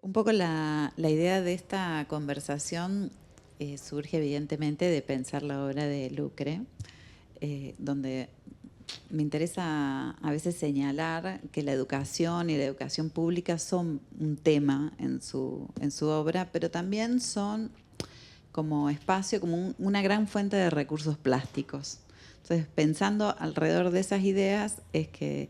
Un poco la idea de esta conversación surge evidentemente de pensar la obra de Lucre, donde me interesa a veces señalar que la educación y la educación pública son un tema en su obra, pero también son como espacio, como una gran fuente de recursos plásticos. Entonces, pensando alrededor de esas ideas, es que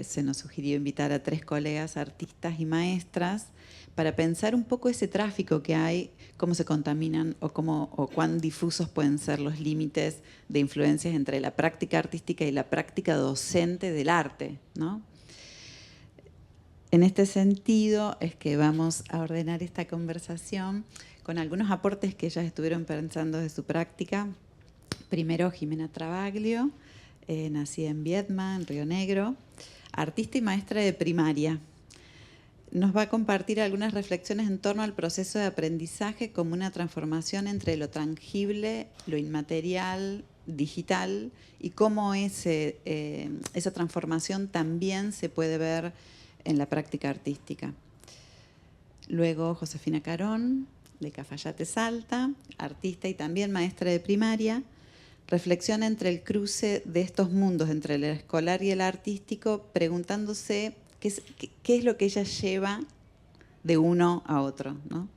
se nos sugirió invitar a 3 colegas artistas y maestras para pensar un poco ese tráfico que hay, cómo se contaminan o cuán difusos pueden ser los límites de influencias entre la práctica artística y la práctica docente del arte, ¿no? En este sentido es que vamos a ordenar esta conversación con algunos aportes que ellas estuvieron pensando de su práctica. Primero, Jimena Travaglio, nacida en Viedma, en Río Negro, artista y maestra de primaria. Nos va a compartir algunas reflexiones en torno al proceso de aprendizaje como una transformación entre lo tangible, lo inmaterial, digital, y cómo esa transformación también se puede ver en la práctica artística. Luego, Josefina Carón, de Cafayate, Salta, artista y también maestra de primaria, reflexiona entre el cruce de estos mundos, entre el escolar y el artístico, preguntándose qué es lo que ella lleva de uno a otro, ¿no?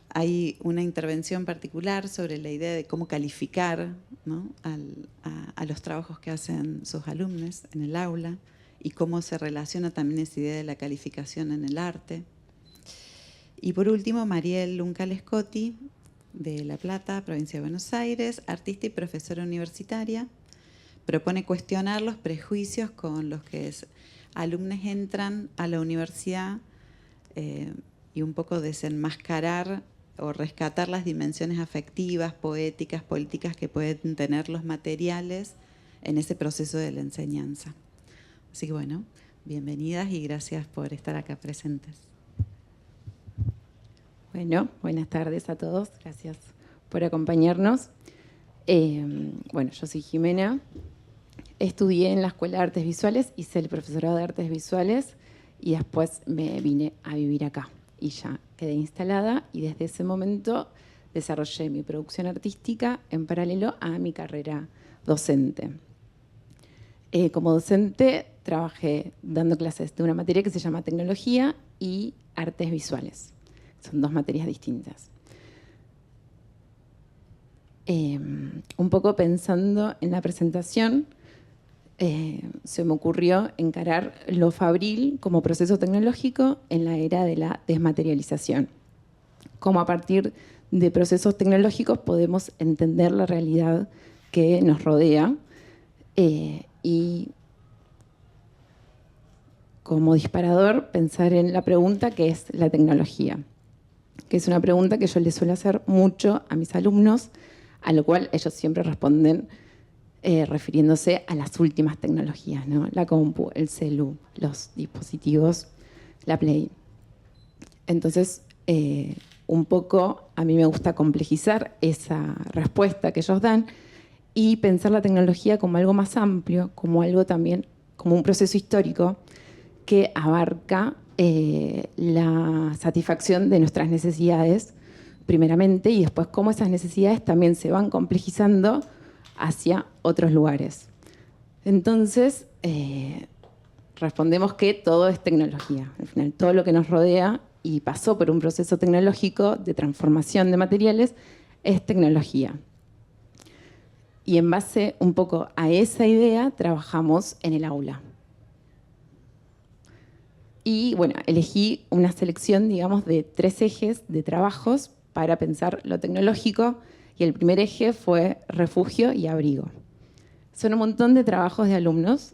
Hay una intervención particular sobre la idea de cómo calificar, ¿no?, a los trabajos que hacen sus alumnos en el aula y cómo se relaciona también esa idea de la calificación en el arte. Y por último, Mariel Luncalescotti, de La Plata, provincia de Buenos Aires, artista y profesora universitaria, propone cuestionar los prejuicios con los que alumnos entran a la universidad y un poco desenmascarar o rescatar las dimensiones afectivas, poéticas, políticas que pueden tener los materiales en ese proceso de la enseñanza. Así que bueno, bienvenidas y gracias por estar acá presentes. Bueno, buenas tardes a todos. Gracias por acompañarnos. Bueno, yo soy Jimena. Estudié en la Escuela de Artes Visuales, hice el profesorado de Artes Visuales y después me vine a vivir acá. Y ya quedé instalada y desde ese momento desarrollé mi producción artística en paralelo a mi carrera docente. Como docente trabajé dando clases de una materia que se llama Tecnología y Artes Visuales. Son 2 materias distintas. Un poco pensando en la presentación, se me ocurrió encarar lo fabril como proceso tecnológico en la era de la desmaterialización. Cómo a partir de procesos tecnológicos podemos entender la realidad que nos rodea y como disparador pensar en la pregunta que es la tecnología, que es una pregunta que yo les suelo hacer mucho a mis alumnos, a lo cual ellos siempre responden refiriéndose a las últimas tecnologías, ¿no? La compu, el celu, los dispositivos, la Play. Entonces, un poco a mí me gusta complejizar esa respuesta que ellos dan y pensar la tecnología como algo más amplio, como algo también, como un proceso histórico que abarca la satisfacción de nuestras necesidades, primeramente, y después cómo esas necesidades también se van complejizando hacia otros lugares. Entonces, respondemos que todo es tecnología. Al final, todo lo que nos rodea y pasó por un proceso tecnológico de transformación de materiales es tecnología. Y en base un poco a esa idea, trabajamos en el aula. Y bueno, elegí una selección, digamos, de 3 ejes de trabajos para pensar lo tecnológico, y el primer eje fue refugio y abrigo. Son un montón de trabajos de alumnos.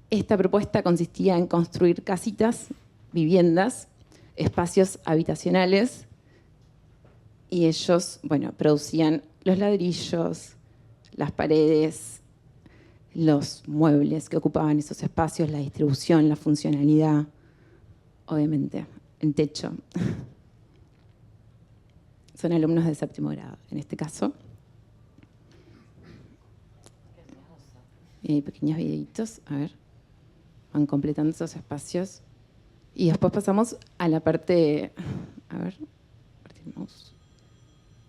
Esta propuesta consistía en construir casitas, viviendas, espacios habitacionales, y ellos, bueno, producían los ladrillos, las paredes, los muebles que ocupaban esos espacios, la distribución, la funcionalidad, obviamente, el techo. Son alumnos de 7º grado, en este caso. Y hay pequeños videitos, a ver, van completando esos espacios Y después pasamos a la parte, a ver,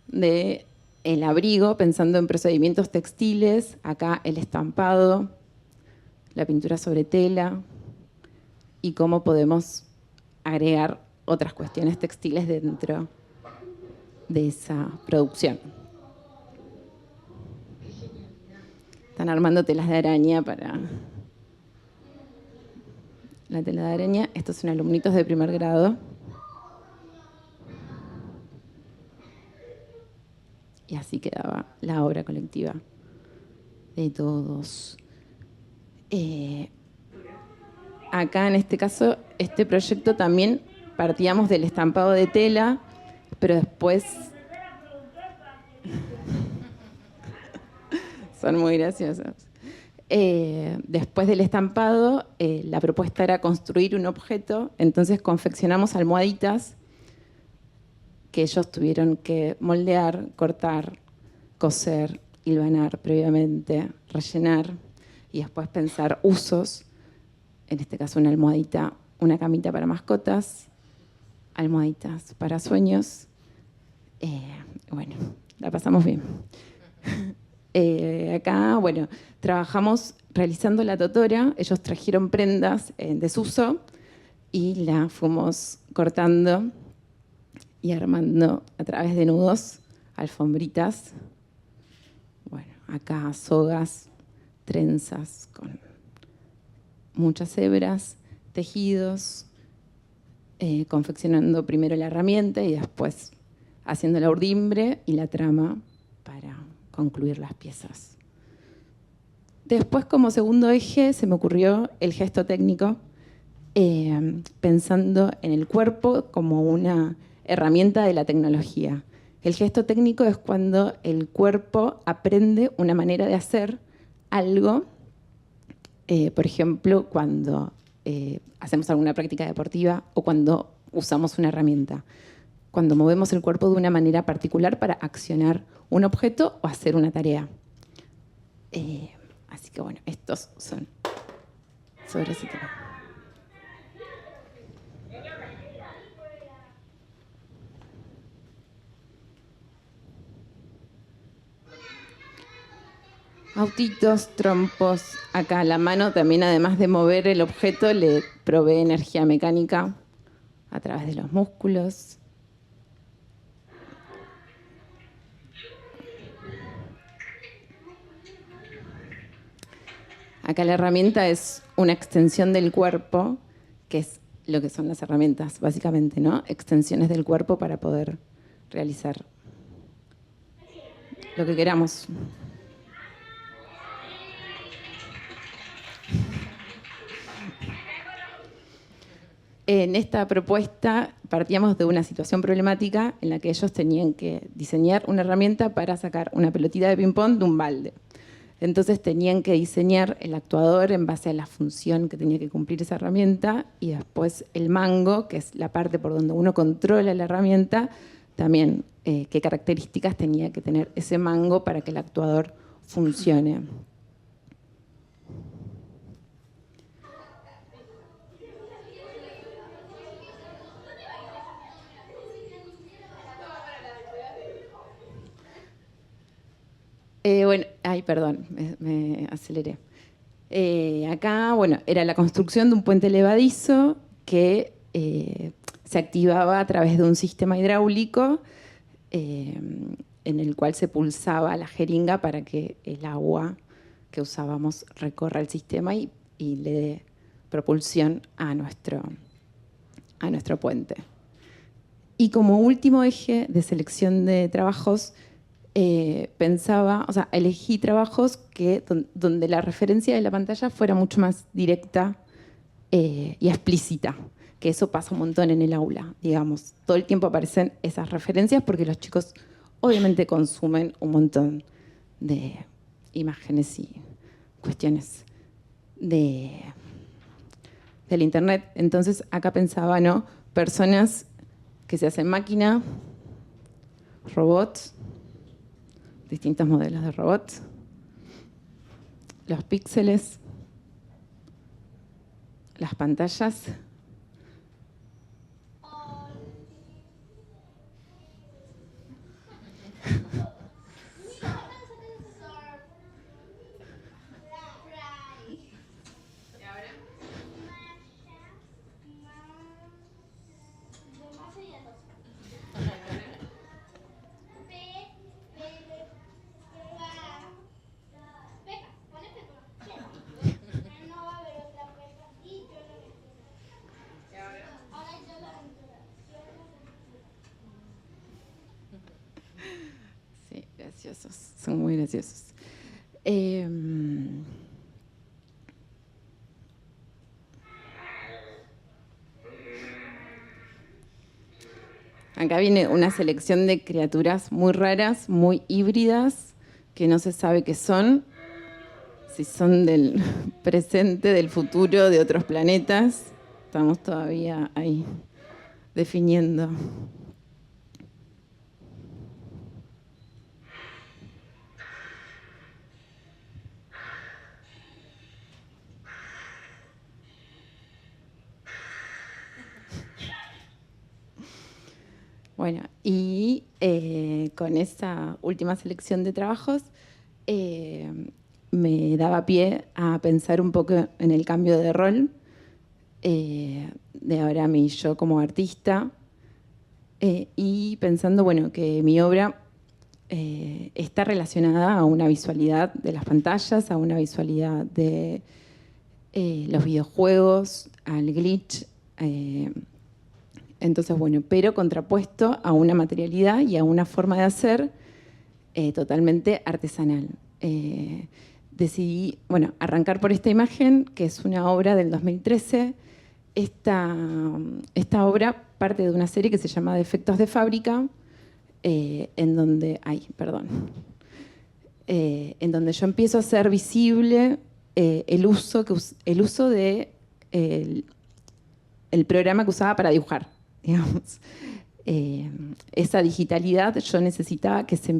de el abrigo, pensando en procedimientos textiles, acá el estampado, la pintura sobre tela y cómo podemos agregar otras cuestiones textiles dentro de esa producción. Están armando telas de araña para la tela de araña. Estos son alumnitos de primer grado. Y así quedaba la obra colectiva de todos. Acá, en este caso, este proyecto también partíamos del estampado de tela, pero después... Son muy graciosos. Después del estampado, la propuesta era construir un objeto, entonces confeccionamos almohaditas que ellos tuvieron que moldear, cortar, coser, hilvanar previamente, rellenar y después pensar usos. En este caso, una almohadita, una camita para mascotas, almohaditas para sueños. Bueno, la pasamos bien. Acá, bueno, trabajamos realizando la totora. Ellos trajeron prendas en desuso y la fuimos cortando y armando a través de nudos, alfombritas. Bueno, acá sogas, trenzas con muchas hebras, tejidos, confeccionando primero la herramienta y después haciendo la urdimbre y la trama para concluir las piezas. Después, como segundo eje, se me ocurrió el gesto técnico, pensando en el cuerpo como una herramienta de la tecnología. El gesto técnico es cuando el cuerpo aprende una manera de hacer algo, por ejemplo, cuando hacemos alguna práctica deportiva o cuando usamos una herramienta. Cuando movemos el cuerpo de una manera particular para accionar un objeto o hacer una tarea. Así que bueno, estos son sobre ese tema. Autitos, trompos. Acá la mano también, además de mover el objeto, le provee energía mecánica a través de los músculos. Acá la herramienta es una extensión del cuerpo, que es lo que son las herramientas, básicamente, ¿no? Extensiones del cuerpo para poder realizar lo que queramos. En esta propuesta partíamos de una situación problemática en la que ellos tenían que diseñar una herramienta para sacar una pelotita de ping-pong de un balde. Entonces tenían que diseñar el actuador en base a la función que tenía que cumplir esa herramienta y después el mango, que es la parte por donde uno controla la herramienta, también qué características tenía que tener ese mango para que el actuador funcione. Bueno, ay, perdón, me aceleré. Acá, bueno, era la construcción de un puente levadizo que se activaba a través de un sistema hidráulico en el cual se pulsaba la jeringa para que el agua que usábamos recorra el sistema y le dé propulsión a nuestro puente. Y como último eje de selección de trabajos, pensaba, o sea, elegí trabajos donde la referencia de la pantalla fuera mucho más directa y explícita, que eso pasa un montón en el aula, digamos. Todo el tiempo aparecen esas referencias porque los chicos obviamente consumen un montón de imágenes y cuestiones del internet. Entonces acá pensaba, ¿no? Personas que se hacen máquina, robots, distintos modelos de robots, los píxeles, las pantallas graciosos, son muy graciosos. Acá viene una selección de criaturas muy raras, muy híbridas, que no se sabe qué son, si son del presente, del futuro, de otros planetas. Estamos todavía ahí definiendo. Bueno, y con esa última selección de trabajos me daba pie a pensar un poco en el cambio de rol de ahora mi yo como artista y pensando, bueno, que mi obra está relacionada a una visualidad de las pantallas, a una visualidad de los videojuegos, al glitch. Entonces, bueno, pero contrapuesto a una materialidad y a una forma de hacer totalmente artesanal. Decidí, bueno, arrancar por esta imagen, que es una obra del 2013. Esta obra parte de una serie que se llama Defectos de fábrica, en donde yo empiezo a hacer visible el uso de el programa que usaba para dibujar, digamos. Esa digitalidad yo necesitaba que se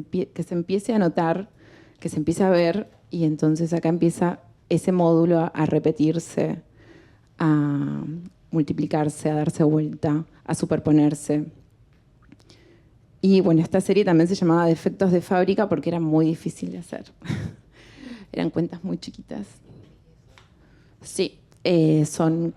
empiece a notar, que se empiece a ver, y entonces acá empieza ese módulo a repetirse, a multiplicarse, a darse vuelta, a superponerse. Y bueno, esta serie también se llamaba Defectos de fábrica porque era muy difícil de hacer. Eran cuentas muy chiquitas. Sí, son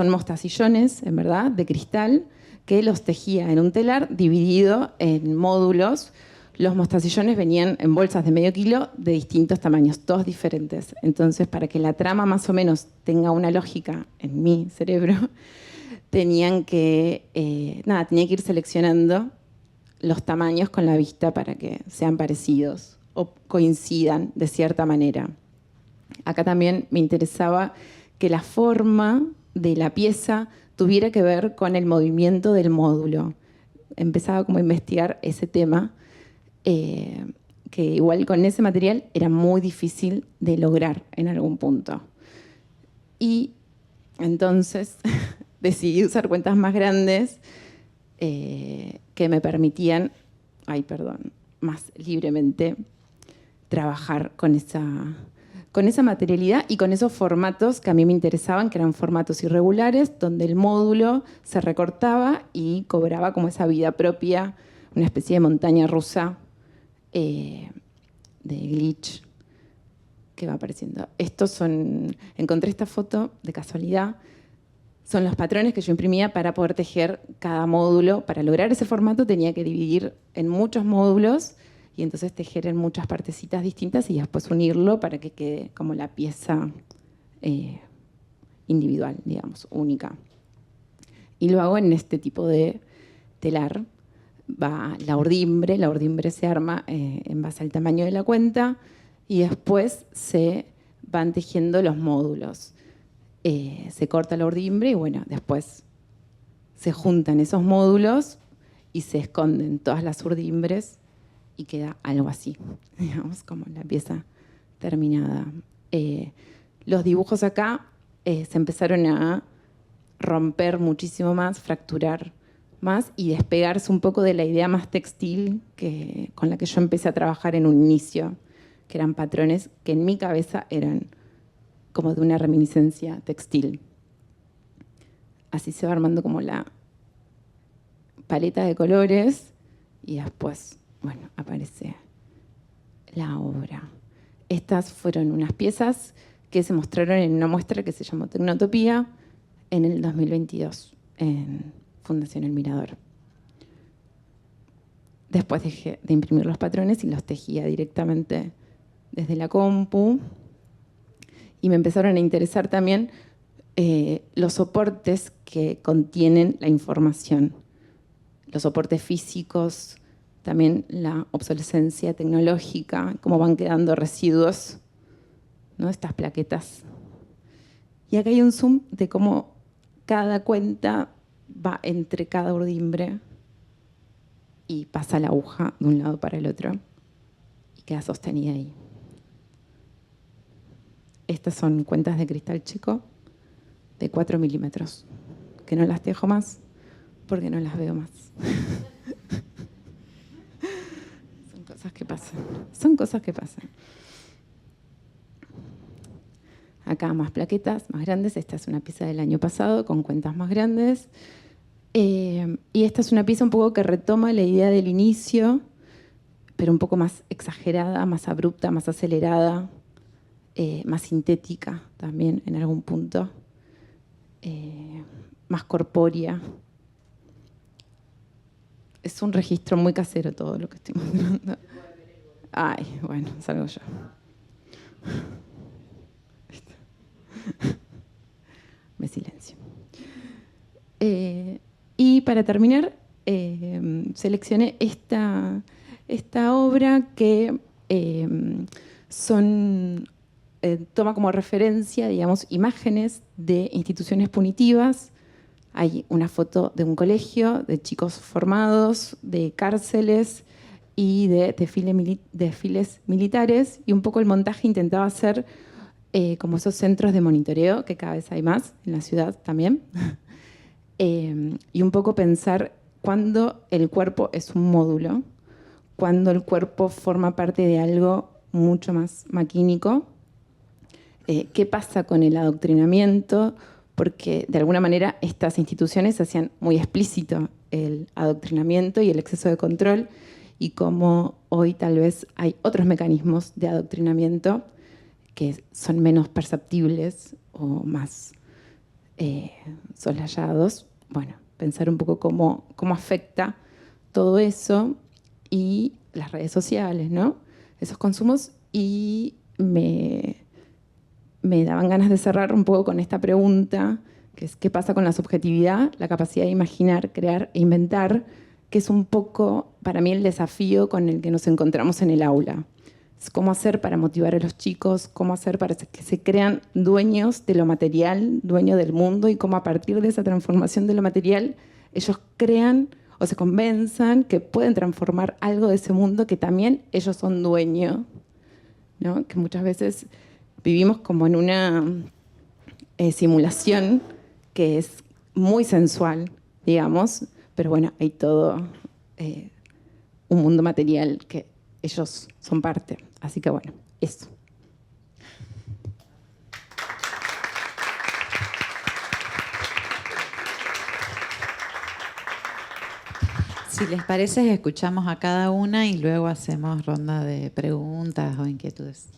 mostacillones, en verdad, de cristal, que los tejía en un telar dividido en módulos. Los mostacillones venían en bolsas de medio kilo de distintos tamaños, todos diferentes. Entonces, para que la trama más o menos tenga una lógica en mi cerebro, tenía que ir seleccionando los tamaños con la vista para que sean parecidos o coincidan de cierta manera. Acá también me interesaba que la forma de la pieza tuviera que ver con el movimiento del módulo. Empezaba como a investigar ese tema, que igual con ese material era muy difícil de lograr en algún punto. Y entonces decidí usar cuentas más grandes que me permitían, más libremente trabajar con esa materialidad y con esos formatos que a mí me interesaban, que eran formatos irregulares, donde el módulo se recortaba y cobraba como esa vida propia, una especie de montaña rusa de glitch que va apareciendo. Encontré esta foto de casualidad, son los patrones que yo imprimía para poder tejer cada módulo. Para lograr ese formato tenía que dividir en muchos módulos y entonces tejer en muchas partecitas distintas y después unirlo para que quede como la pieza individual, digamos, única. Y lo hago en este tipo de telar. Va la urdimbre se arma en base al tamaño de la cuenta y después se van tejiendo los módulos. Se corta la urdimbre y bueno, después se juntan esos módulos y se esconden todas las urdimbres y queda algo así, digamos, como la pieza terminada. Los dibujos acá se empezaron a romper muchísimo más, fracturar más y despegarse un poco de la idea más textil con la que yo empecé a trabajar en un inicio, que eran patrones que en mi cabeza eran como de una reminiscencia textil. Así se va armando como la paleta de colores y después, bueno, aparece la obra. Estas fueron unas piezas que se mostraron en una muestra que se llamó Tecnotopía en el 2022 en Fundación El Mirador. Después dejé de imprimir los patrones y los tejía directamente desde la compu. Y me empezaron a interesar también los soportes que contienen la información. Los soportes físicos también la obsolescencia tecnológica, cómo van quedando residuos, ¿no? Estas plaquetas. Y acá hay un zoom de cómo cada cuenta va entre cada urdimbre y pasa la aguja de un lado para el otro y queda sostenida ahí. Estas son cuentas de cristal chico de 4 milímetros, que no las dejo más porque no las veo más. Son cosas que pasan. Son cosas que pasan. Acá más plaquetas más grandes. Esta es una pieza del año pasado con cuentas más grandes. Y esta es una pieza un poco que retoma la idea del inicio, pero un poco más exagerada, más abrupta, más acelerada, más sintética también en algún punto, más corpórea. Es un registro muy casero todo lo que estoy mostrando. Ay, bueno, salgo yo. Me silencio. Y para terminar, seleccioné esta obra que toma como referencia, digamos, imágenes de instituciones punitivas. Hay una foto de un colegio, de chicos formados, de cárceles y de desfiles militares. Y un poco el montaje intentaba hacer como esos centros de monitoreo, que cada vez hay más en la ciudad también. Y un poco pensar cuándo el cuerpo es un módulo, cuándo el cuerpo forma parte de algo mucho más maquínico. ¿Qué pasa con el adoctrinamiento? Porque de alguna manera estas instituciones hacían muy explícito el adoctrinamiento y el exceso de control, y cómo hoy tal vez hay otros mecanismos de adoctrinamiento que son menos perceptibles o más soslayados. Bueno, pensar un poco cómo afecta todo eso y las redes sociales, ¿no? Esos consumos. Y me daban ganas de cerrar un poco con esta pregunta, que es ¿qué pasa con la subjetividad, la capacidad de imaginar, crear e inventar? Que es un poco, para mí, el desafío con el que nos encontramos en el aula. Es cómo hacer para motivar a los chicos, cómo hacer para que se crean dueños de lo material, dueños del mundo, y cómo a partir de esa transformación de lo material ellos crean o se convenzan que pueden transformar algo de ese mundo que también ellos son dueños, ¿no? Que muchas veces vivimos como en una simulación que es muy sensual, digamos, pero bueno, hay todo un mundo material que ellos son parte. Así que bueno, eso. Si les parece, escuchamos a cada una y luego hacemos ronda de preguntas o inquietudes.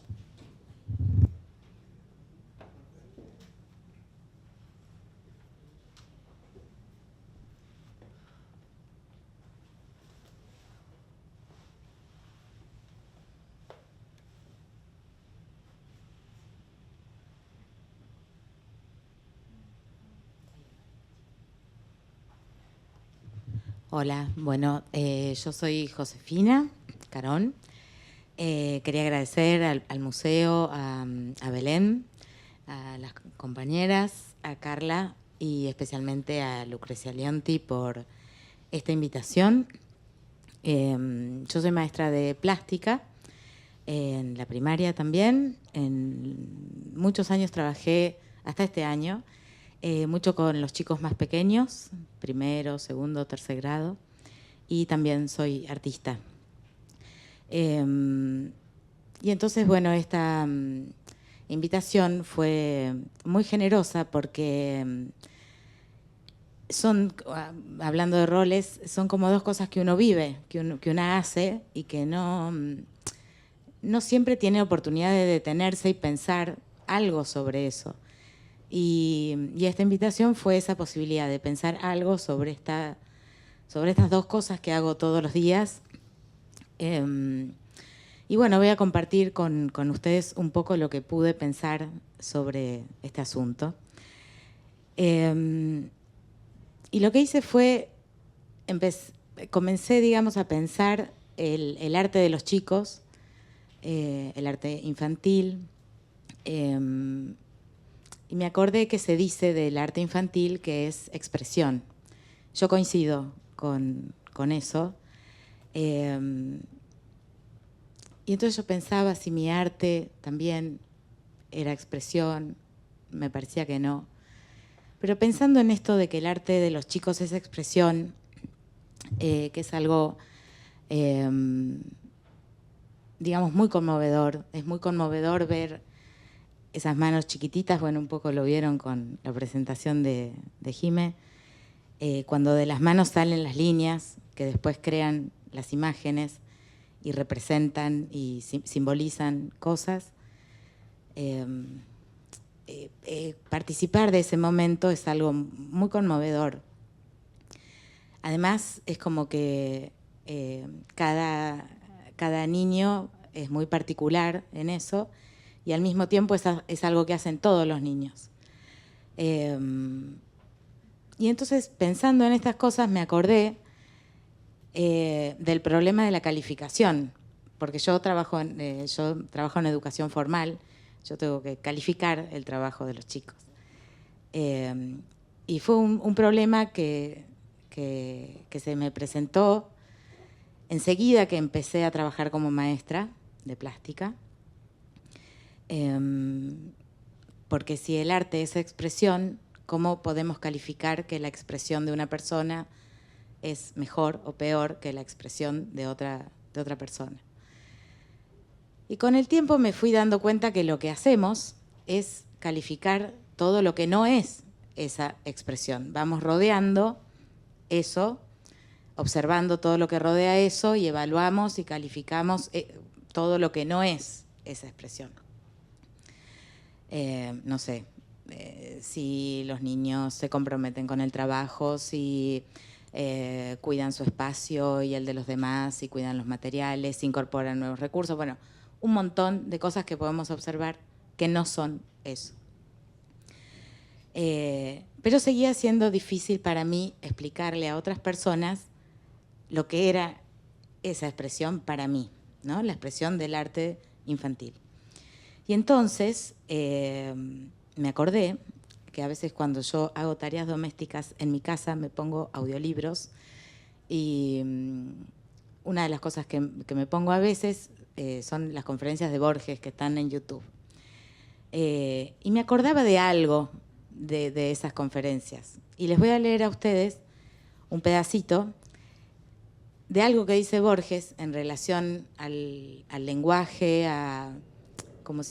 Hola, bueno, yo soy Josefina Carón. Quería agradecer al museo, a Belén, a las compañeras, a Carla y especialmente a Lucrecia Leonti por esta invitación. Yo soy maestra de plástica en la primaria también. En muchos años trabajé, hasta este año, mucho con los chicos más pequeños, primero, segundo, tercer grado, y también soy artista. Y entonces, bueno, esta invitación fue muy generosa porque son, hablando de roles, son como dos cosas que uno vive, que una hace y que no siempre tiene oportunidad de detenerse y pensar algo sobre eso. Y esta invitación fue esa posibilidad de pensar algo sobre estas dos cosas que hago todos los días. Y bueno, voy a compartir con ustedes un poco lo que pude pensar sobre este asunto. Y lo que hice fue comencé, digamos, a pensar el arte de los chicos, el arte infantil, y me acordé que se dice del arte infantil que es expresión. Yo coincido con eso. Y entonces yo pensaba si mi arte también era expresión, me parecía que no. Pero pensando en esto de que el arte de los chicos es expresión, que es algo, digamos, muy conmovedor. Es muy conmovedor ver esas manos chiquititas, bueno, un poco lo vieron con la presentación de Jime, cuando de las manos salen las líneas que después crean las imágenes y representan y simbolizan cosas. Participar de ese momento es algo muy conmovedor. Además, es como que cada niño es muy particular en eso y al mismo tiempo es algo que hacen todos los niños. Y entonces, pensando en estas cosas, me acordé del problema de la calificación, porque yo trabajo en educación formal, yo tengo que calificar el trabajo de los chicos. Y fue un problema que se me presentó enseguida que empecé a trabajar como maestra de plástica, porque si el arte es expresión, ¿cómo podemos calificar que la expresión de una persona es mejor o peor que la expresión de otra persona? Y con el tiempo me fui dando cuenta que lo que hacemos es calificar todo lo que no es esa expresión. Vamos rodeando eso, observando todo lo que rodea eso y evaluamos y calificamos todo lo que no es esa expresión. No sé, si los niños se comprometen con el trabajo, si cuidan su espacio y el de los demás, si cuidan los materiales, si incorporan nuevos recursos, bueno, un montón de cosas que podemos observar que no son eso. Pero seguía siendo difícil para mí explicarle a otras personas lo que era esa expresión para mí, ¿no? La expresión del arte infantil. Y entonces me acordé que a veces cuando yo hago tareas domésticas en mi casa me pongo audiolibros y una de las cosas que me pongo a veces son las conferencias de Borges que están en YouTube. Y me acordaba de algo de esas conferencias. Y les voy a leer a ustedes un pedacito de algo que dice Borges en relación al lenguaje, como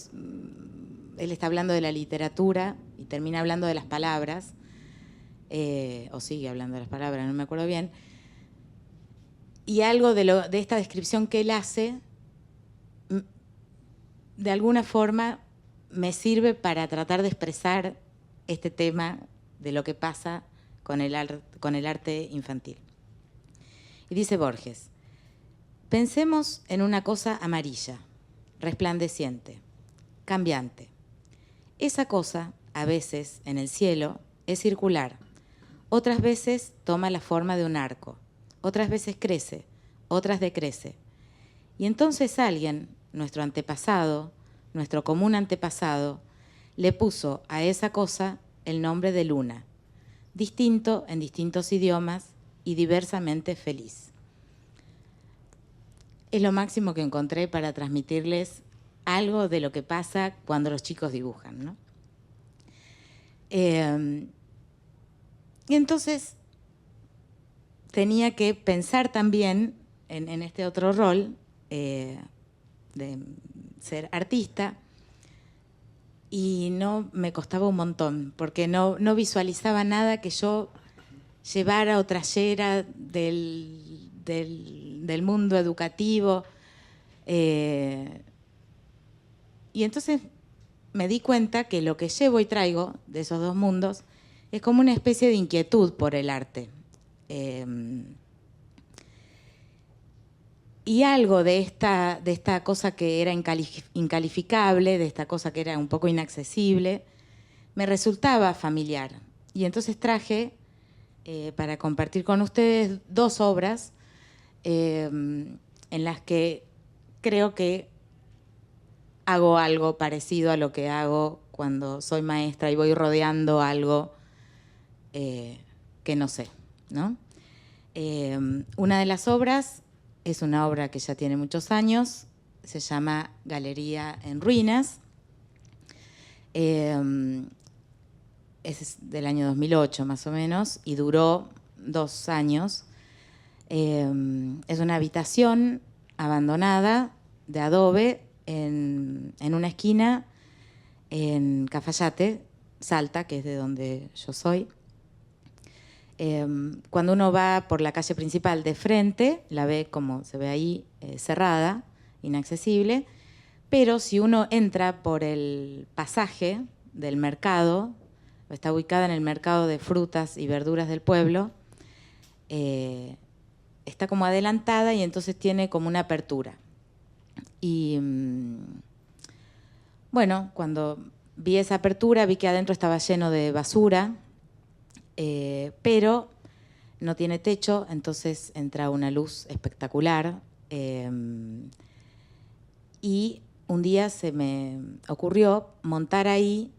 él está hablando de la literatura y termina hablando de las palabras, o sigue hablando de las palabras, no me acuerdo bien, y algo de esta descripción que él hace, de alguna forma me sirve para tratar de expresar este tema de lo que pasa con el arte infantil. Y dice Borges: pensemos en una cosa amarilla, resplandeciente, cambiante. Esa cosa, a veces, en el cielo, es circular. Otras veces toma la forma de un arco. Otras veces crece, otras decrece. Y entonces alguien, nuestro antepasado, nuestro común antepasado, le puso a esa cosa el nombre de luna, distinto en distintos idiomas y diversamente feliz. Es lo máximo que encontré para transmitirles algo de lo que pasa cuando los chicos dibujan, ¿no? Y entonces tenía que pensar también en este otro rol de ser artista, y no me costaba un montón, porque no visualizaba nada que yo llevara o trayera del mundo educativo. Y entonces me di cuenta que lo que llevo y traigo de esos dos mundos es como una especie de inquietud por el arte. Y algo de esta cosa que era incalificable, de esta cosa que era un poco inaccesible, me resultaba familiar. Y entonces traje para compartir con ustedes dos obras. en las que creo que hago algo parecido a lo que hago cuando soy maestra y voy rodeando algo que no sé, ¿no? Una de las obras es una obra que ya tiene muchos años, se llama Galería en Ruinas. Es del año 2008 más o menos y duró 2 años. Es una habitación abandonada de adobe en una esquina en Cafayate, Salta, que es de donde yo soy. Cuando uno va por la calle principal de frente, la ve como se ve ahí, cerrada, inaccesible, pero si uno entra por el pasaje del mercado, está ubicada en el mercado de frutas y verduras del pueblo, está como adelantada y entonces tiene como una apertura. Y bueno, cuando vi esa apertura vi que adentro estaba lleno de basura, pero no tiene techo, entonces entra una luz espectacular. Y un día se me ocurrió montar ahí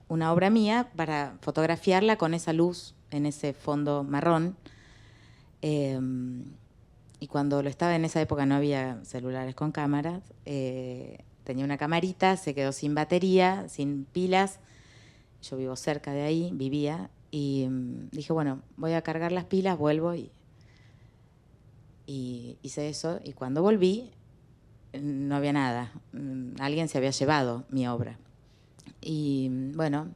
una obra mía para fotografiarla con esa luz en ese fondo marrón. Y cuando lo estaba en esa época no había celulares con cámaras, tenía una camarita, se quedó sin batería, sin pilas. Yo vivo cerca de ahí, vivía, y dije, bueno, voy a cargar las pilas, vuelvo y hice eso. Y cuando volví, no había nada. Alguien se había llevado mi obra. Y bueno,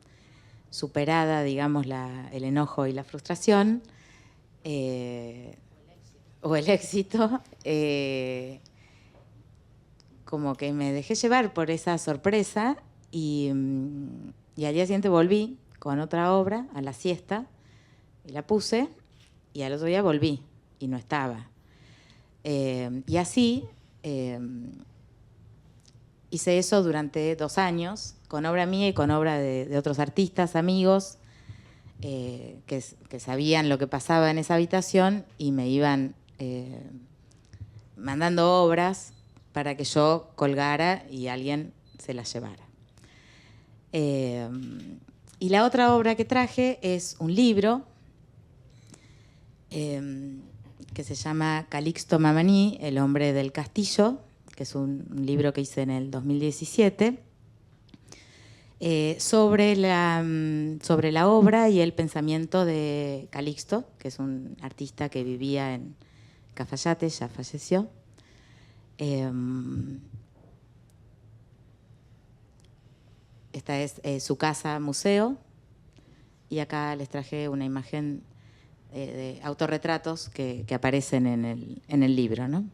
superada, digamos, el enojo y la frustración, o el éxito, como que me dejé llevar por esa sorpresa y al día siguiente volví con otra obra a la siesta y la puse y al otro día volví y no estaba. Y así hice eso durante 2 años, con obra mía y con obra de otros artistas, amigos, que sabían lo que pasaba en esa habitación y me iban mandando obras para que yo colgara y alguien se las llevara. Y la otra obra que traje es un libro que se llama Calixto Mamaní, El hombre del castillo, que es un libro que hice en el 2017, sobre la obra y el pensamiento de Calixto, que es un artista que vivía en Cafayate, ya falleció. Esta es su casa museo y acá les traje una imagen de autorretratos que aparecen en el libro, ¿no?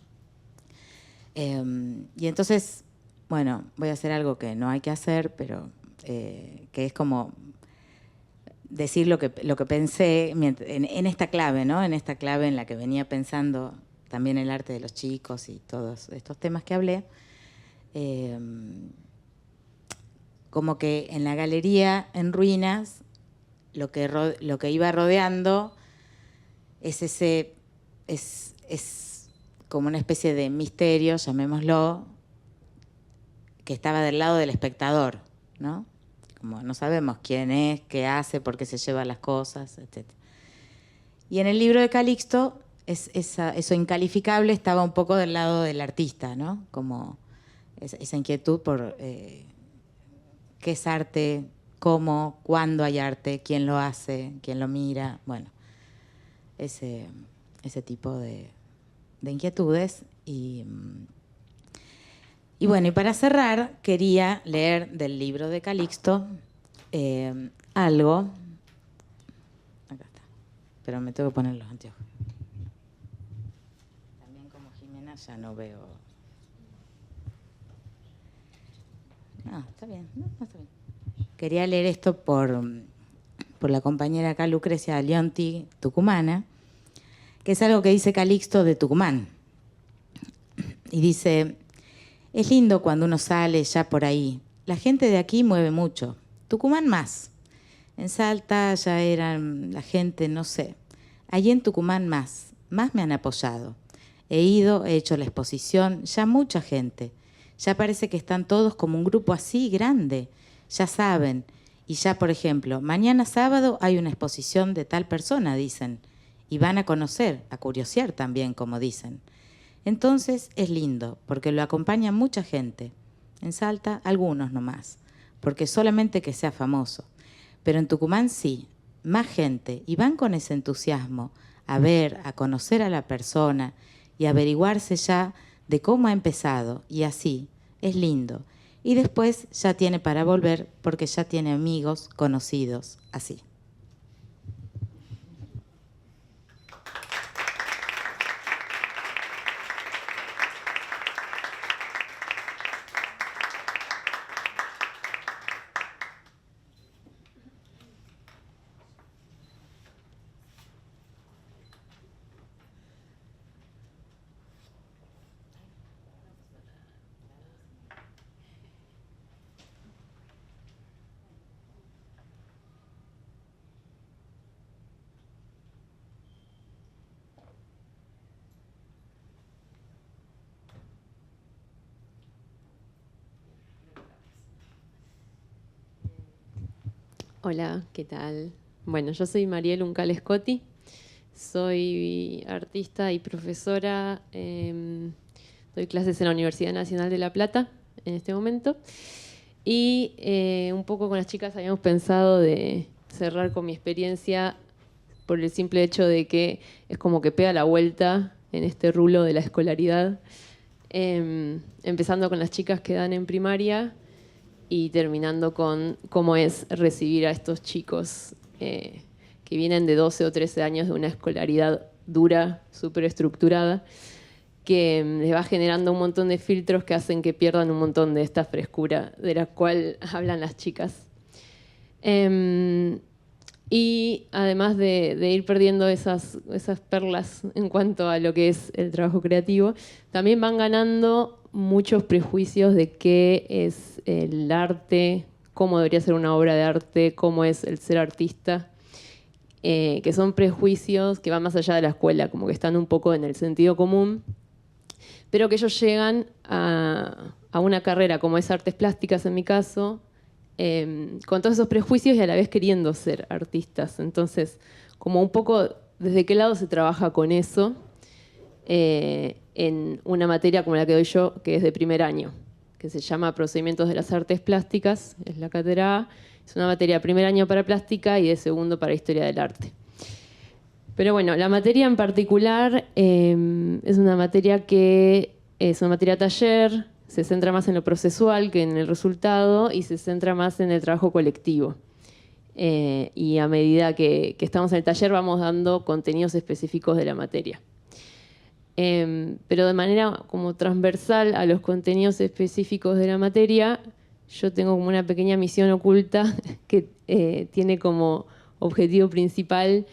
Y entonces, bueno, voy a hacer algo que no hay que hacer, pero que es como decir lo que pensé en esta clave, ¿no? En esta clave en la que venía pensando también el arte de los chicos y todos estos temas que hablé. Como que en la galería en ruinas lo que iba rodeando es como una especie de misterio, llamémoslo, que estaba del lado del espectador, ¿no? Como no sabemos quién es, qué hace, por qué se lleva las cosas, etc. Y en el libro de Calixto, eso incalificable estaba un poco del lado del artista, ¿no? Como esa inquietud por qué es arte, cómo, cuándo hay arte, quién lo hace, quién lo mira, bueno, ese tipo de inquietudes. Y bueno, y para cerrar, quería leer del libro de Calixto algo. Acá está, pero me tengo que poner los anteojos. También como Jimena ya no veo. No, está bien, no está bien. Quería leer esto por la compañera acá, Lucrecia Leonti, tucumana, que es algo que dice Calixto de Tucumán. Y dice: es lindo cuando uno sale ya por ahí. La gente de aquí mueve mucho. Tucumán más. En Salta ya eran la gente, no sé. Allí en Tucumán más me han apoyado. He ido, he hecho la exposición, ya mucha gente. Ya parece que están todos como un grupo así grande, ya saben. Y ya, por ejemplo, mañana sábado hay una exposición de tal persona, dicen. Y van a conocer, a curiosear también, como dicen. Entonces es lindo, porque lo acompaña mucha gente. En Salta, algunos nomás, porque solamente que sea famoso. Pero en Tucumán sí, más gente, y van con ese entusiasmo a ver, a conocer a la persona y averiguarse ya de cómo ha empezado, y así, es lindo. Y después ya tiene para volver porque ya tiene amigos, conocidos, así. Hola, ¿qué tal? Bueno, yo soy Mariel Uncal Scotti, soy artista y profesora, doy clases en la Universidad Nacional de La Plata en este momento y un poco con las chicas habíamos pensado de cerrar con mi experiencia por el simple hecho de que es como que pega la vuelta en este rulo de la escolaridad, empezando con las chicas que dan en primaria y terminando con cómo es recibir a estos chicos que vienen de 12 o 13 años de una escolaridad dura, súper estructurada, que les va generando un montón de filtros que hacen que pierdan un montón de esta frescura de la cual hablan las chicas. Y además de ir perdiendo esas perlas en cuanto a lo que es el trabajo creativo, también van ganando muchos prejuicios de qué es el arte, cómo debería ser una obra de arte, cómo es el ser artista, que son prejuicios que van más allá de la escuela, como que están un poco en el sentido común, pero que ellos llegan a una carrera como es artes plásticas en mi caso, con todos esos prejuicios y a la vez queriendo ser artistas. Entonces, como un poco desde qué lado se trabaja con eso en una materia como la que doy yo, que es de primer año, que se llama Procedimientos de las Artes Plásticas, es la cátedra A. Es una materia de primer año para plástica y de segundo para historia del arte. Pero bueno, la materia en particular es una materia que es una materia taller, se centra más en lo procesual que en el resultado y se centra más en el trabajo colectivo. Y a medida que estamos en el taller vamos dando contenidos específicos de la materia. Pero de manera como transversal a los contenidos específicos de la materia, yo tengo como una pequeña misión oculta que tiene como objetivo principal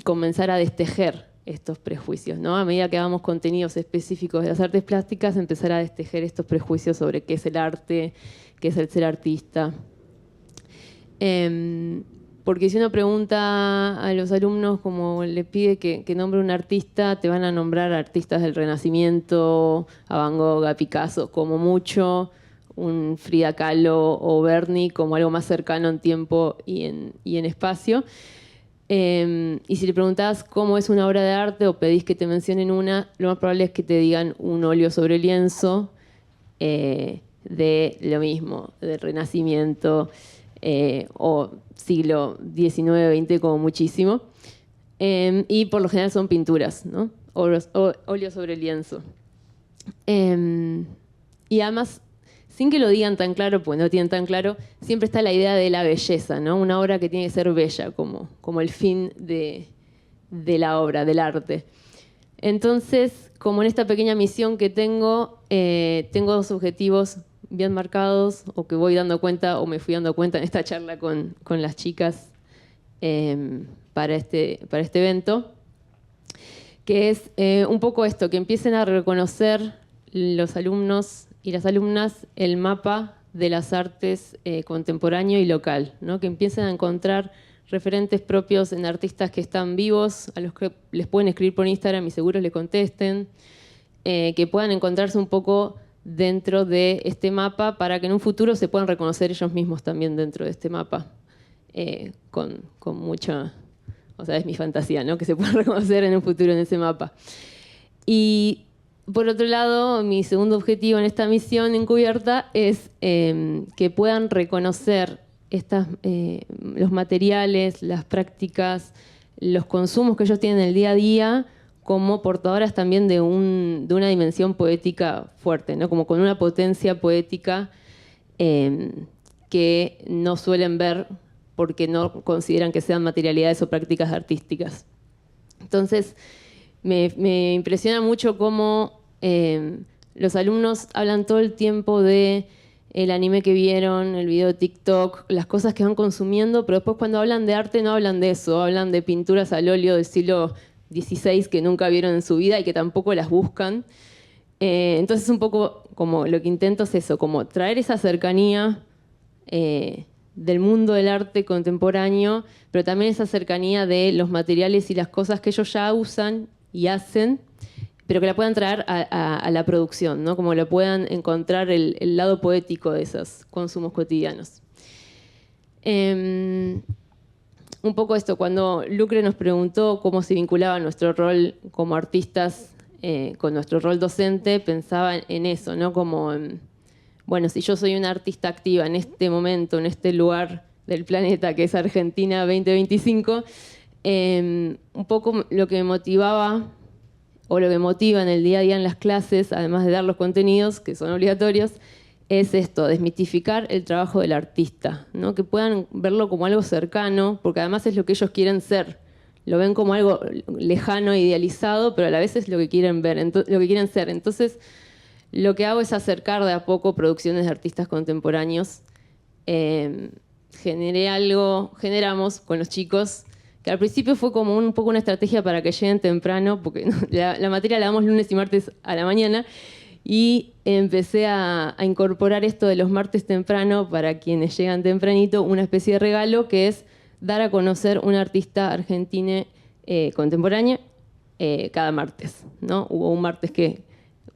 comenzar a destejer estos prejuicios, ¿no? A medida que hagamos contenidos específicos de las artes plásticas, empezar a destejer estos prejuicios sobre qué es el arte, qué es el ser artista. Porque si uno pregunta a los alumnos, como le pide que nombre un artista, te van a nombrar artistas del Renacimiento, a Van Gogh, a Picasso, como mucho, un Frida Kahlo o Berni, como algo más cercano en tiempo y en espacio. Y si le preguntás cómo es una obra de arte o pedís que te mencionen una, lo más probable es que te digan un óleo sobre lienzo de lo mismo, del Renacimiento o siglo XIX, XX como muchísimo. Y por lo general son pinturas, ¿no? Óleo sobre lienzo. Y además, sin que lo digan tan claro, pues no lo tienen tan claro, siempre está la idea de la belleza, ¿no? Una obra que tiene que ser bella, como el fin de la obra, del arte. Entonces, como en esta pequeña misión que tengo dos objetivos bien marcados, o que voy dando cuenta, o me fui dando cuenta en esta charla con las chicas para este evento, que es un poco esto, que empiecen a reconocer los alumnos y las alumnas el mapa de las artes contemporáneo y local, ¿no? Que empiecen a encontrar referentes propios en artistas que están vivos, a los que les pueden escribir por Instagram y seguro les contesten, que puedan encontrarse un poco dentro de este mapa para que en un futuro se puedan reconocer ellos mismos también dentro de este mapa, con mucha, o sea, es mi fantasía, ¿no? Que se puedan reconocer en un futuro en ese mapa. Y por otro lado, mi segundo objetivo en esta misión encubierta es que puedan reconocer los materiales, las prácticas, los consumos que ellos tienen en el día a día como portadoras también de una dimensión poética fuerte, ¿no? Como con una potencia poética que no suelen ver porque no consideran que sean materialidades o prácticas artísticas. Entonces, me impresiona mucho cómo los alumnos hablan todo el tiempo de el anime que vieron, el video de TikTok, las cosas que van consumiendo, pero después cuando hablan de arte no hablan de eso, hablan de pinturas al óleo del siglo XVI que nunca vieron en su vida y que tampoco las buscan. Entonces un poco como lo que intento es eso, como traer esa cercanía del mundo del arte contemporáneo, pero también esa cercanía de los materiales y las cosas que ellos ya usan y hacen, pero que la puedan traer a la producción, ¿no? Como lo puedan encontrar el lado poético de esos consumos cotidianos. Un poco esto, cuando Lucre nos preguntó cómo se vinculaba nuestro rol como artistas con nuestro rol docente, pensaba en eso, ¿no? Como, bueno, si yo soy una artista activa en este momento, en este lugar del planeta que es Argentina 2025, un poco lo que me motivaba o lo que motiva en el día a día en las clases, además de dar los contenidos que son obligatorios, es esto, desmitificar el trabajo del artista, ¿no? Que puedan verlo como algo cercano, porque además es lo que ellos quieren ser. Lo ven como algo lejano, idealizado, pero a la vez es lo que quieren ver, lo que quieren ser. Entonces, lo que hago es acercar de a poco producciones de artistas contemporáneos. Generamos con los chicos, que al principio fue como un poco una estrategia para que lleguen temprano, porque la materia la damos lunes y martes a la mañana, y empecé a incorporar esto de los martes temprano para quienes llegan tempranito, una especie de regalo que es dar a conocer una artista argentina contemporánea cada martes, ¿no? Hubo un martes que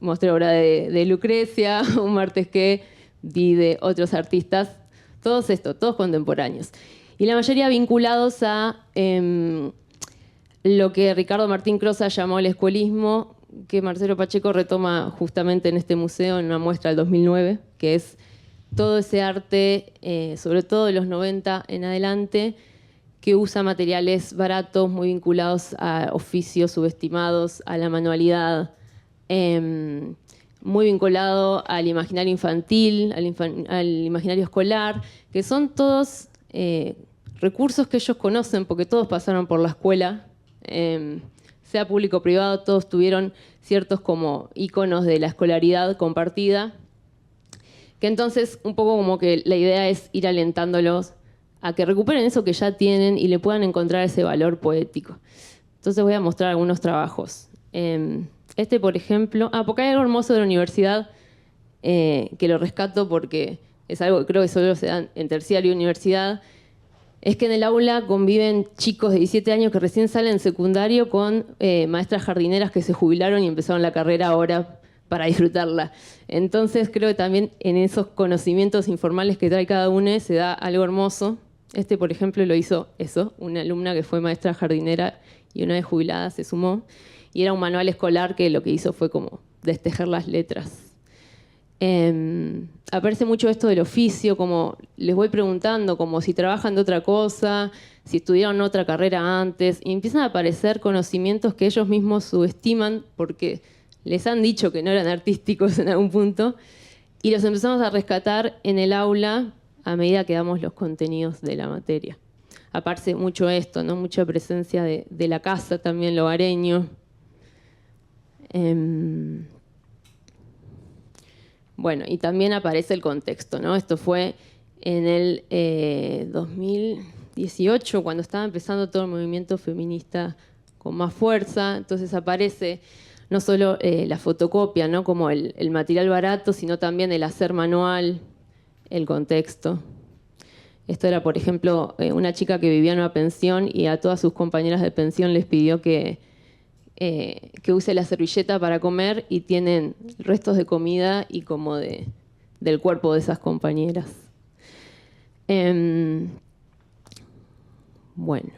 mostré obra de Lucrecia, un martes que di de otros artistas, todos contemporáneos. Y la mayoría vinculados a lo que Ricardo Martín Crosa llamó el escuelismo, que Marcelo Pacheco retoma justamente en este museo en una muestra del 2009, que es todo ese arte, sobre todo de los 90 en adelante, que usa materiales baratos, muy vinculados a oficios subestimados, a la manualidad, muy vinculado al imaginario infantil, al imaginario escolar, que son todos recursos que ellos conocen porque todos pasaron por la escuela, sea público o privado, todos tuvieron ciertos como íconos de la escolaridad compartida, que entonces un poco como que la idea es ir alentándolos a que recuperen eso que ya tienen y le puedan encontrar ese valor poético. Entonces voy a mostrar algunos trabajos. Por ejemplo, porque hay algo hermoso de la universidad que lo rescato porque es algo que creo que solo se da en terciario y universidad, es que en el aula conviven chicos de 17 años que recién salen secundario con maestras jardineras que se jubilaron y empezaron la carrera ahora para disfrutarla. Entonces creo que también en esos conocimientos informales que trae cada uno se da algo hermoso. Por ejemplo, lo hizo una alumna que fue maestra jardinera y una vez jubilada se sumó. Y era un manual escolar que lo que hizo fue como destejer las letras. Aparece mucho esto del oficio, como les voy preguntando, como si trabajan de otra cosa, si estudiaron otra carrera antes, y empiezan a aparecer conocimientos que ellos mismos subestiman porque les han dicho que no eran artísticos en algún punto, y los empezamos a rescatar en el aula a medida que damos los contenidos de la materia. Aparece mucho esto, ¿no? Mucha presencia de la casa también, lo hogareño. Bueno, y también aparece el contexto, ¿no? Esto fue en el 2018, cuando estaba empezando todo el movimiento feminista con más fuerza. Entonces aparece no solo la fotocopia, ¿no? Como el material barato, sino también el hacer manual, el contexto. Esto era, por ejemplo, una chica que vivía en una pensión y a todas sus compañeras de pensión les pidió que use la servilleta para comer y tienen restos de comida y como del cuerpo de esas compañeras. Bueno,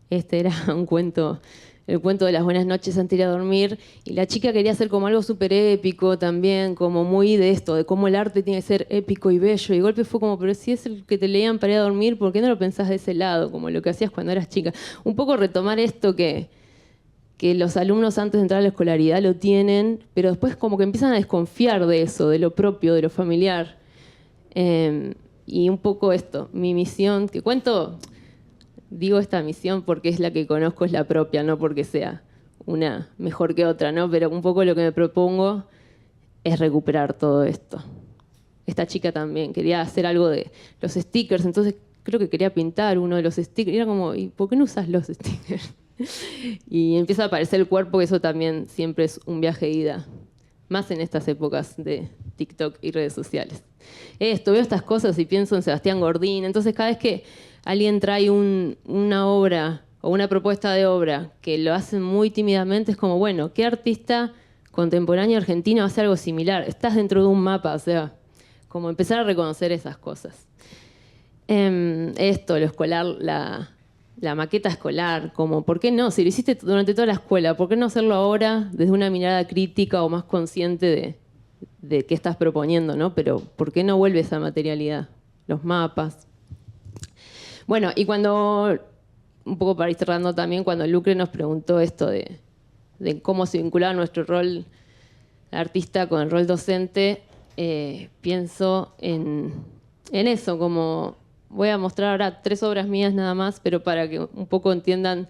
este era un cuento, el cuento de las buenas noches antes de ir a dormir, y la chica quería hacer como algo súper épico también, como muy de esto, de cómo el arte tiene que ser épico y bello, y de golpe fue como, pero si es el que te leían para ir a dormir, ¿por qué no lo pensás de ese lado, como lo que hacías cuando eras chica? Un poco retomar esto que los alumnos antes de entrar a la escolaridad lo tienen, pero después como que empiezan a desconfiar de eso, de lo propio, de lo familiar. Y un poco esto, mi misión, que cuento, digo esta misión porque es la que conozco, es la propia, no porque sea una mejor que otra, ¿no? Pero un poco lo que me propongo es recuperar todo esto. Esta chica también quería hacer algo de los stickers, entonces creo que quería pintar uno de los stickers. Y era como, ¿y por qué no usas los stickers? Y empieza a aparecer el cuerpo, que eso también siempre es un viaje de ida, más en estas épocas de TikTok y redes sociales. Veo estas cosas y pienso en Sebastián Gordín, entonces cada vez que alguien trae una obra o una propuesta de obra que lo hacen muy tímidamente, es como, bueno, ¿qué artista contemporáneo argentino hace algo similar? Estás dentro de un mapa, o sea, como empezar a reconocer esas cosas. Lo escolar, la maqueta escolar, como, ¿por qué no? Si lo hiciste durante toda la escuela, ¿por qué no hacerlo ahora desde una mirada crítica o más consciente de qué estás proponiendo, ¿no? Pero ¿por qué no vuelve esa materialidad? Los mapas. Bueno, y cuando, un poco para ir cerrando también, cuando Lucre nos preguntó esto de cómo se vinculaba nuestro rol artista con el rol docente, pienso en eso, como voy a mostrar ahora 3 obras mías nada más, pero para que un poco entiendan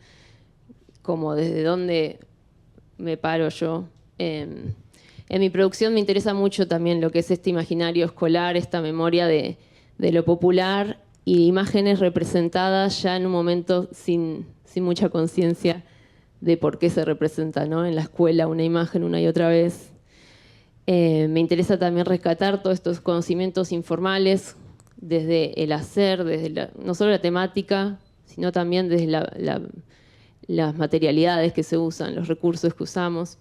como desde dónde me paro yo. En mi producción me interesa mucho también lo que es este imaginario escolar, esta memoria de lo popular y imágenes representadas ya en un momento sin mucha conciencia de por qué se representa, ¿no? En la escuela una imagen una y otra vez. Me interesa también rescatar todos estos conocimientos informales desde el hacer, desde no solo la temática, sino también desde las materialidades que se usan, los recursos que usamos.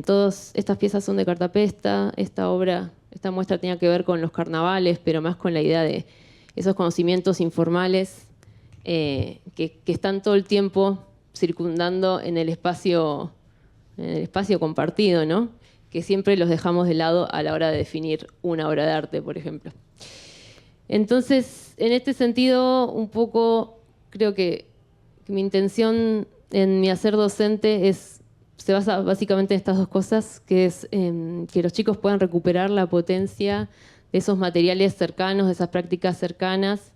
Todas estas piezas son de Cartapesta. Esta muestra tenía que ver con los carnavales, pero más con la idea de esos conocimientos informales que están todo el tiempo circundando en el espacio compartido, ¿no? Que siempre los dejamos de lado a la hora de definir una obra de arte, por ejemplo. Entonces, en este sentido, un poco creo que mi intención en mi hacer docente se basa básicamente en estas 2 cosas, que es que los chicos puedan recuperar la potencia de esos materiales cercanos, de esas prácticas cercanas,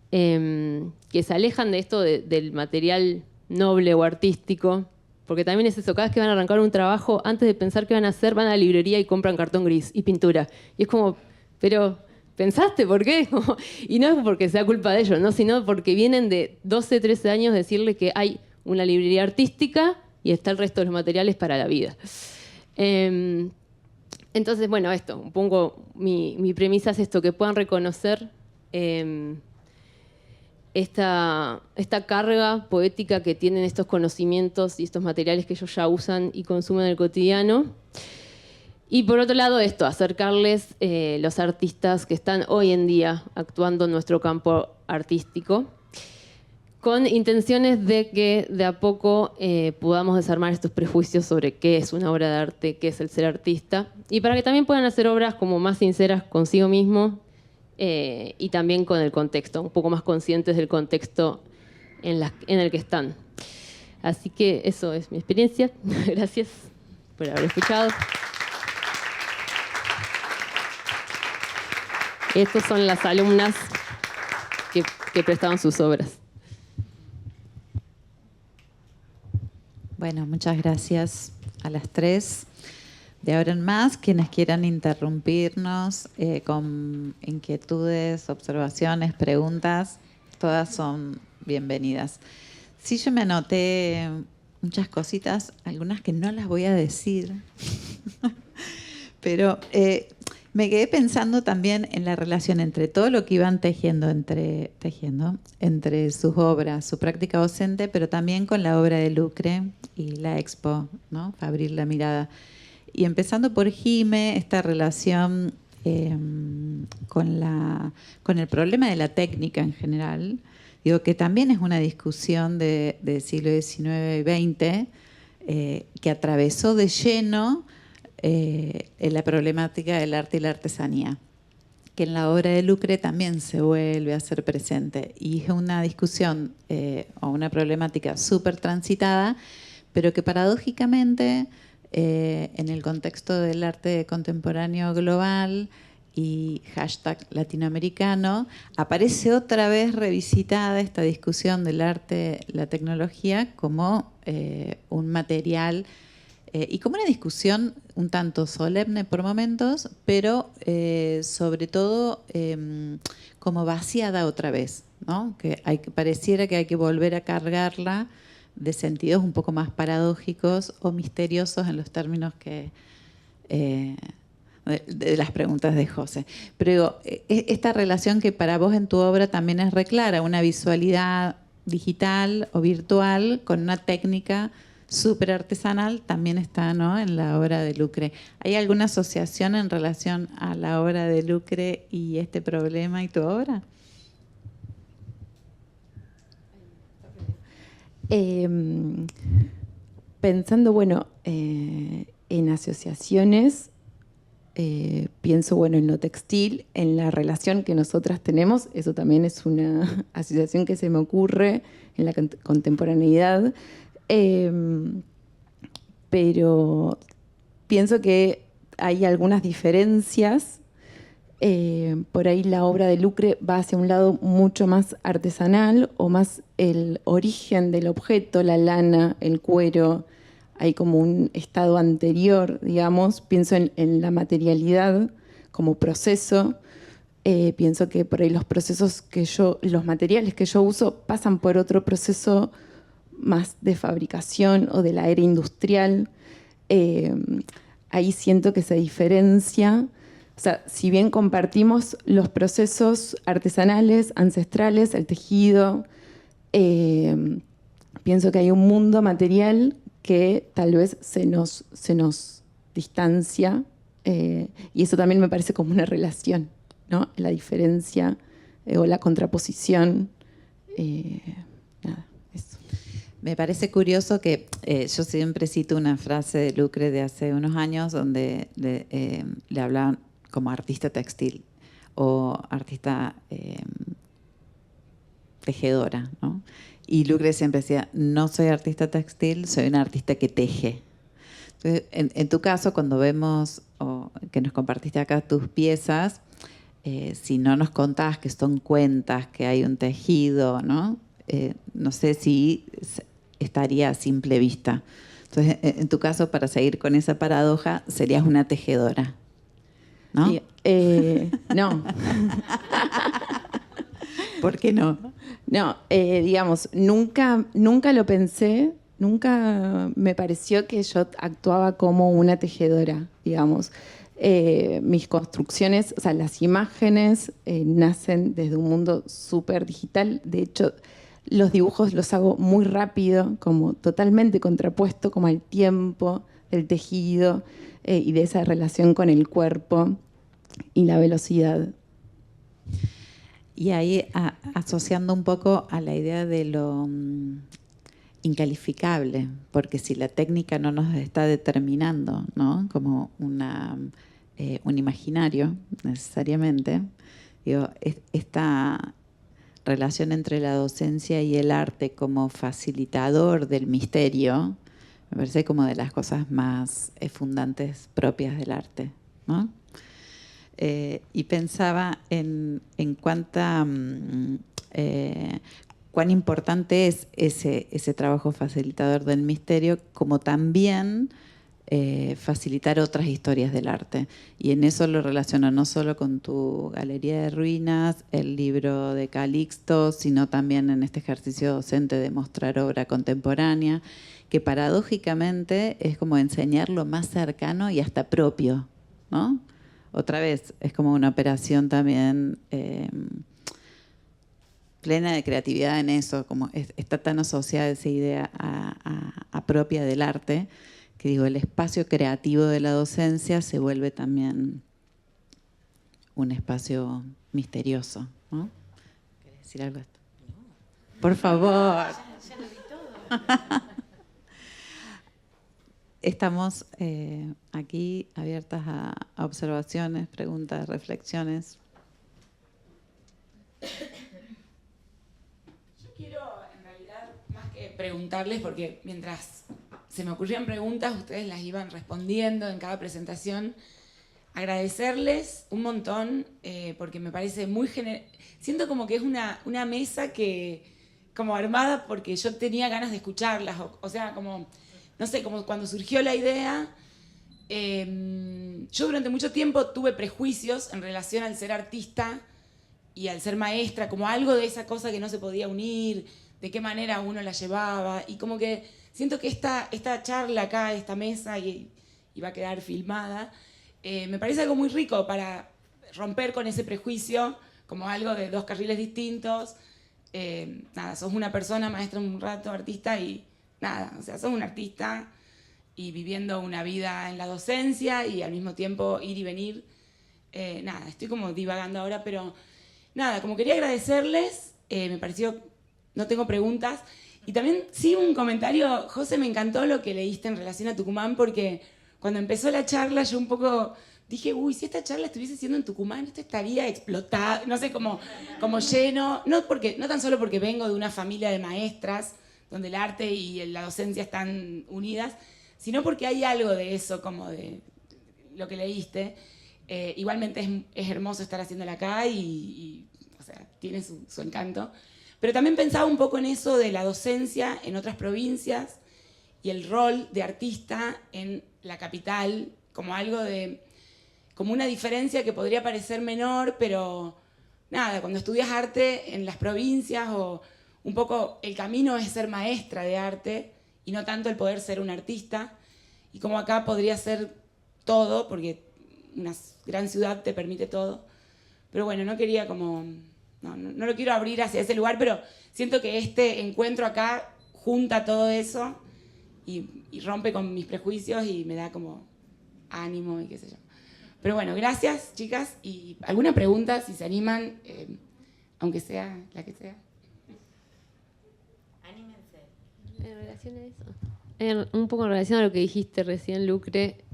que se alejan de esto del material noble o artístico, porque también es eso, cada vez que van a arrancar un trabajo, antes de pensar qué van a hacer, van a la librería y compran cartón gris y pintura. Y es como, pero ¿pensaste por qué? Y no es porque sea culpa de ellos, ¿no? Sino porque vienen de 12, 13 años decirle que hay una librería artística y está el resto de los materiales para la vida. Entonces, bueno, esto, un poco mi premisa es esto, que puedan reconocer esta carga poética que tienen estos conocimientos y estos materiales que ellos ya usan y consumen en el cotidiano. Y por otro lado esto, acercarles los artistas que están hoy en día actuando en nuestro campo artístico, con intenciones de que de a poco podamos desarmar estos prejuicios sobre qué es una obra de arte, qué es el ser artista, y para que también puedan hacer obras como más sinceras consigo mismo y también con el contexto, un poco más conscientes del contexto en el que están. Así que eso es mi experiencia. Gracias por haber escuchado. Estas son las alumnas que prestaban sus obras. Bueno, muchas gracias a las 3. De ahora en más, quienes quieran interrumpirnos con inquietudes, observaciones, preguntas, todas son bienvenidas. Sí, yo me anoté muchas cositas, algunas que no las voy a decir, pero Me quedé pensando también en la relación entre todo lo que iban tejiendo entre sus obras, su práctica docente, pero también con la obra de Lucre y la expo, ¿no? Abrir la mirada. Y empezando por Jime, esta relación con el problema de la técnica en general, digo que también es una discusión del siglo XIX y XX que atravesó de lleno en la problemática del arte y la artesanía, que en la obra de Lucre también se vuelve a hacer presente. Y es una discusión o una problemática súper transitada, pero que paradójicamente en el contexto del arte contemporáneo global y hashtag latinoamericano, aparece otra vez revisitada esta discusión del arte, la tecnología, como un material y como una discusión un tanto solemne por momentos, pero sobre todo como vaciada otra vez, ¿no? Pareciera que hay que volver a cargarla de sentidos un poco más paradójicos o misteriosos en los términos que de las preguntas de José. Pero digo, esta relación que para vos en tu obra también es reclara, una visualidad digital o virtual con una técnica súper artesanal, también está, ¿no?, en la obra de Lucre. ¿Hay alguna asociación en relación a la obra de Lucre y este problema y tu obra? Pensando, bueno, en asociaciones, pienso, bueno, en lo textil, en la relación que nosotras tenemos, eso también es una asociación que se me ocurre en la contemporaneidad, pero pienso que hay algunas diferencias. Por ahí la obra de Lucre va hacia un lado mucho más artesanal o más el origen del objeto, la lana, el cuero. Hay como un estado anterior, digamos. Pienso en la materialidad como proceso. Pienso que por ahí los materiales que yo uso pasan por otro proceso más de fabricación o de la era industrial. Ahí siento que se diferencia. O sea, si bien compartimos los procesos artesanales, ancestrales, el tejido, pienso que hay un mundo material que tal vez se nos distancia, y eso también me parece como una relación, ¿no? La diferencia o la contraposición. Nada, eso. Me parece curioso que yo siempre cito una frase de Lucre de hace unos años donde le hablaban como artista textil o artista tejedora, ¿no? Y Lucre siempre decía, no soy artista textil, soy una artista que teje. Entonces, en tu caso, cuando vemos o que nos compartiste acá tus piezas, si no nos contás que son cuentas, que hay un tejido, ¿no? No sé si estaría a simple vista. Entonces, en tu caso, para seguir con esa paradoja, serías una tejedora, ¿no? No. ¿Por qué no? No, digamos, nunca lo pensé, nunca me pareció que yo actuaba como una tejedora, digamos. Mis construcciones, o sea, las imágenes nacen desde un mundo súper digital. De hecho, los dibujos los hago muy rápido, como totalmente contrapuesto como al tiempo del tejido y de esa relación con el cuerpo y la velocidad. Y ahí asociando un poco a la idea de lo incalificable, porque si la técnica no nos está determinando, ¿no?, como un imaginario necesariamente, digo, esta relación entre la docencia y el arte como facilitador del misterio, me parece como de las cosas más fundantes propias del arte, ¿no? Y pensaba en cuán importante es ese trabajo facilitador del misterio, como también facilitar otras historias del arte. Y en eso lo relaciono no solo con tu Galería de Ruinas, el libro de Calixto, sino también en este ejercicio docente de mostrar obra contemporánea, que paradójicamente es como enseñar lo más cercano y hasta propio, ¿no? otra vez, es como una operación también plena de creatividad en eso, como está tan asociada esa idea propia del arte, que digo, el espacio creativo de la docencia se vuelve también un espacio misterioso, ¿no? ¿Querés decir algo de esto? No. Por favor. Ya lo vi todo. Estamos aquí abiertas a observaciones, preguntas, reflexiones. Yo quiero, en realidad, más que preguntarles, porque mientras se me ocurrían preguntas, ustedes las iban respondiendo en cada presentación, agradecerles un montón, porque me parece muy siento como que es una mesa que, como armada, porque yo tenía ganas de escucharlas, o sea, como... No sé, como cuando surgió la idea, yo durante mucho tiempo tuve prejuicios en relación al ser artista y al ser maestra, como algo de esa cosa que no se podía unir, de qué manera uno la llevaba, y como que siento que esta charla acá, esta mesa, y va a quedar filmada, me parece algo muy rico para romper con ese prejuicio, como algo de dos carriles distintos. Nada, sos una persona, maestra un rato, artista, y... nada, o sea, sos un artista y viviendo una vida en la docencia y al mismo tiempo ir y venir. Nada, estoy como divagando ahora, pero nada, como quería agradecerles, me pareció, no tengo preguntas. Y también sí un comentario, José, me encantó lo que leíste en relación a Tucumán, porque cuando empezó la charla yo un poco dije, uy, si esta charla estuviese siendo en Tucumán, esto estaría explotado, no sé, como lleno, no tan solo porque vengo de una familia de maestras, donde el arte y la docencia están unidas, sino porque hay algo de eso, como de lo que leíste. Igualmente es hermoso estar haciéndola acá y o sea, tiene su encanto. Pero también pensaba un poco en eso de la docencia en otras provincias y el rol de artista en la capital, como algo de... como una diferencia que podría parecer menor, pero nada, cuando estudias arte en las provincias o... un poco el camino es ser maestra de arte y no tanto el poder ser un artista. Y como acá podría ser todo, porque una gran ciudad te permite todo. Pero bueno, no quería como... No lo quiero abrir hacia ese lugar, pero siento que este encuentro acá junta todo eso y rompe con mis prejuicios y me da como ánimo y qué sé yo. Pero bueno, gracias, chicas. Y alguna pregunta, si se animan, aunque sea la que sea. En relación a eso, un poco en relación a lo que dijiste recién, Lucre,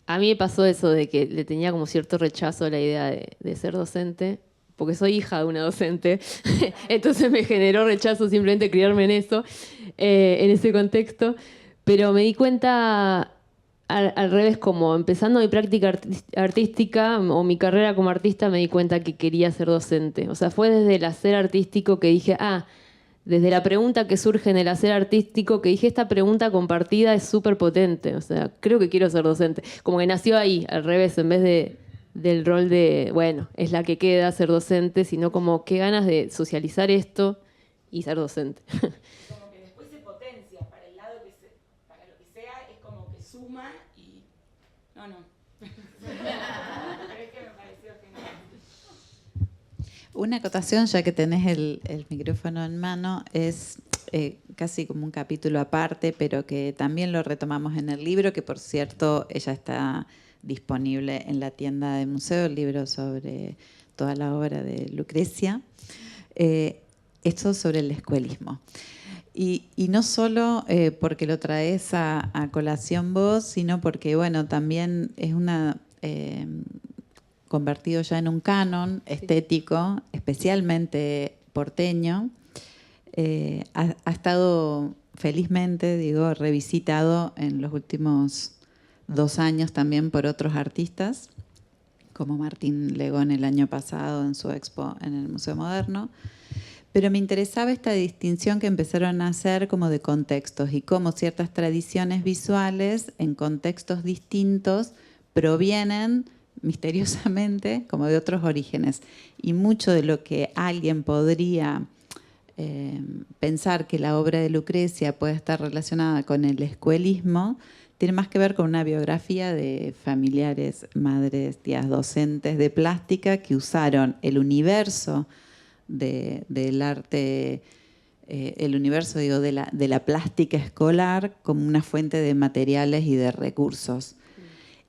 a mí me pasó eso de que le tenía como cierto rechazo a la idea de ser docente, porque soy hija de una docente, entonces me generó rechazo simplemente criarme en eso, en ese contexto, pero me di cuenta al revés, como empezando mi práctica artística o mi carrera como artista, me di cuenta que quería ser docente. O sea, fue desde el hacer artístico que dije, desde la pregunta que surge en el hacer artístico, que dije, esta pregunta compartida es súper potente, o sea, creo que quiero ser docente. Como que nació ahí, al revés, en vez del rol de, bueno, es la que queda ser docente, sino como qué ganas de socializar esto y ser docente. Como que después se potencia para el lado para lo que sea, es como que suma y... No. Pero es que me pareció genial. Una acotación, ya que tenés el micrófono en mano, es casi como un capítulo aparte, pero que también lo retomamos en el libro, que por cierto ella está disponible en la tienda del museo, el libro sobre toda la obra de Lucrecia. Esto sobre el escuelismo. Y no solo porque lo traes a colación vos, sino porque, bueno, también es una... convertido ya en un canon estético, especialmente porteño. Ha estado felizmente, digo, revisitado en los últimos 2 años también por otros artistas, como Martín Legón el año pasado en su expo en el Museo Moderno. Pero me interesaba esta distinción que empezaron a hacer como de contextos y cómo ciertas tradiciones visuales en contextos distintos provienen misteriosamente como de otros orígenes. Y mucho de lo que alguien podría pensar que la obra de Lucrecia puede estar relacionada con el escuelismo tiene más que ver con una biografía de familiares, madres, tías docentes de plástica que usaron el universo del arte, el universo, digo, de la plástica escolar como una fuente de materiales y de recursos,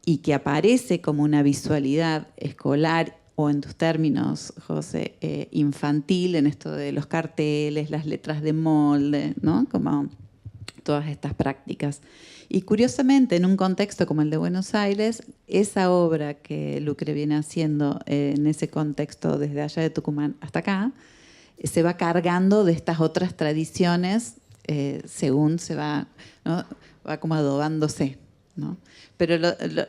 y que aparece como una visualidad escolar, o en tus términos, José, infantil, en esto de los carteles, las letras de molde, ¿no? Como todas estas prácticas. Y curiosamente, en un contexto como el de Buenos Aires, esa obra que Lucre viene haciendo en ese contexto desde allá de Tucumán hasta acá, se va cargando de estas otras tradiciones según se va, ¿no? Va como adobándose, ¿no? Pero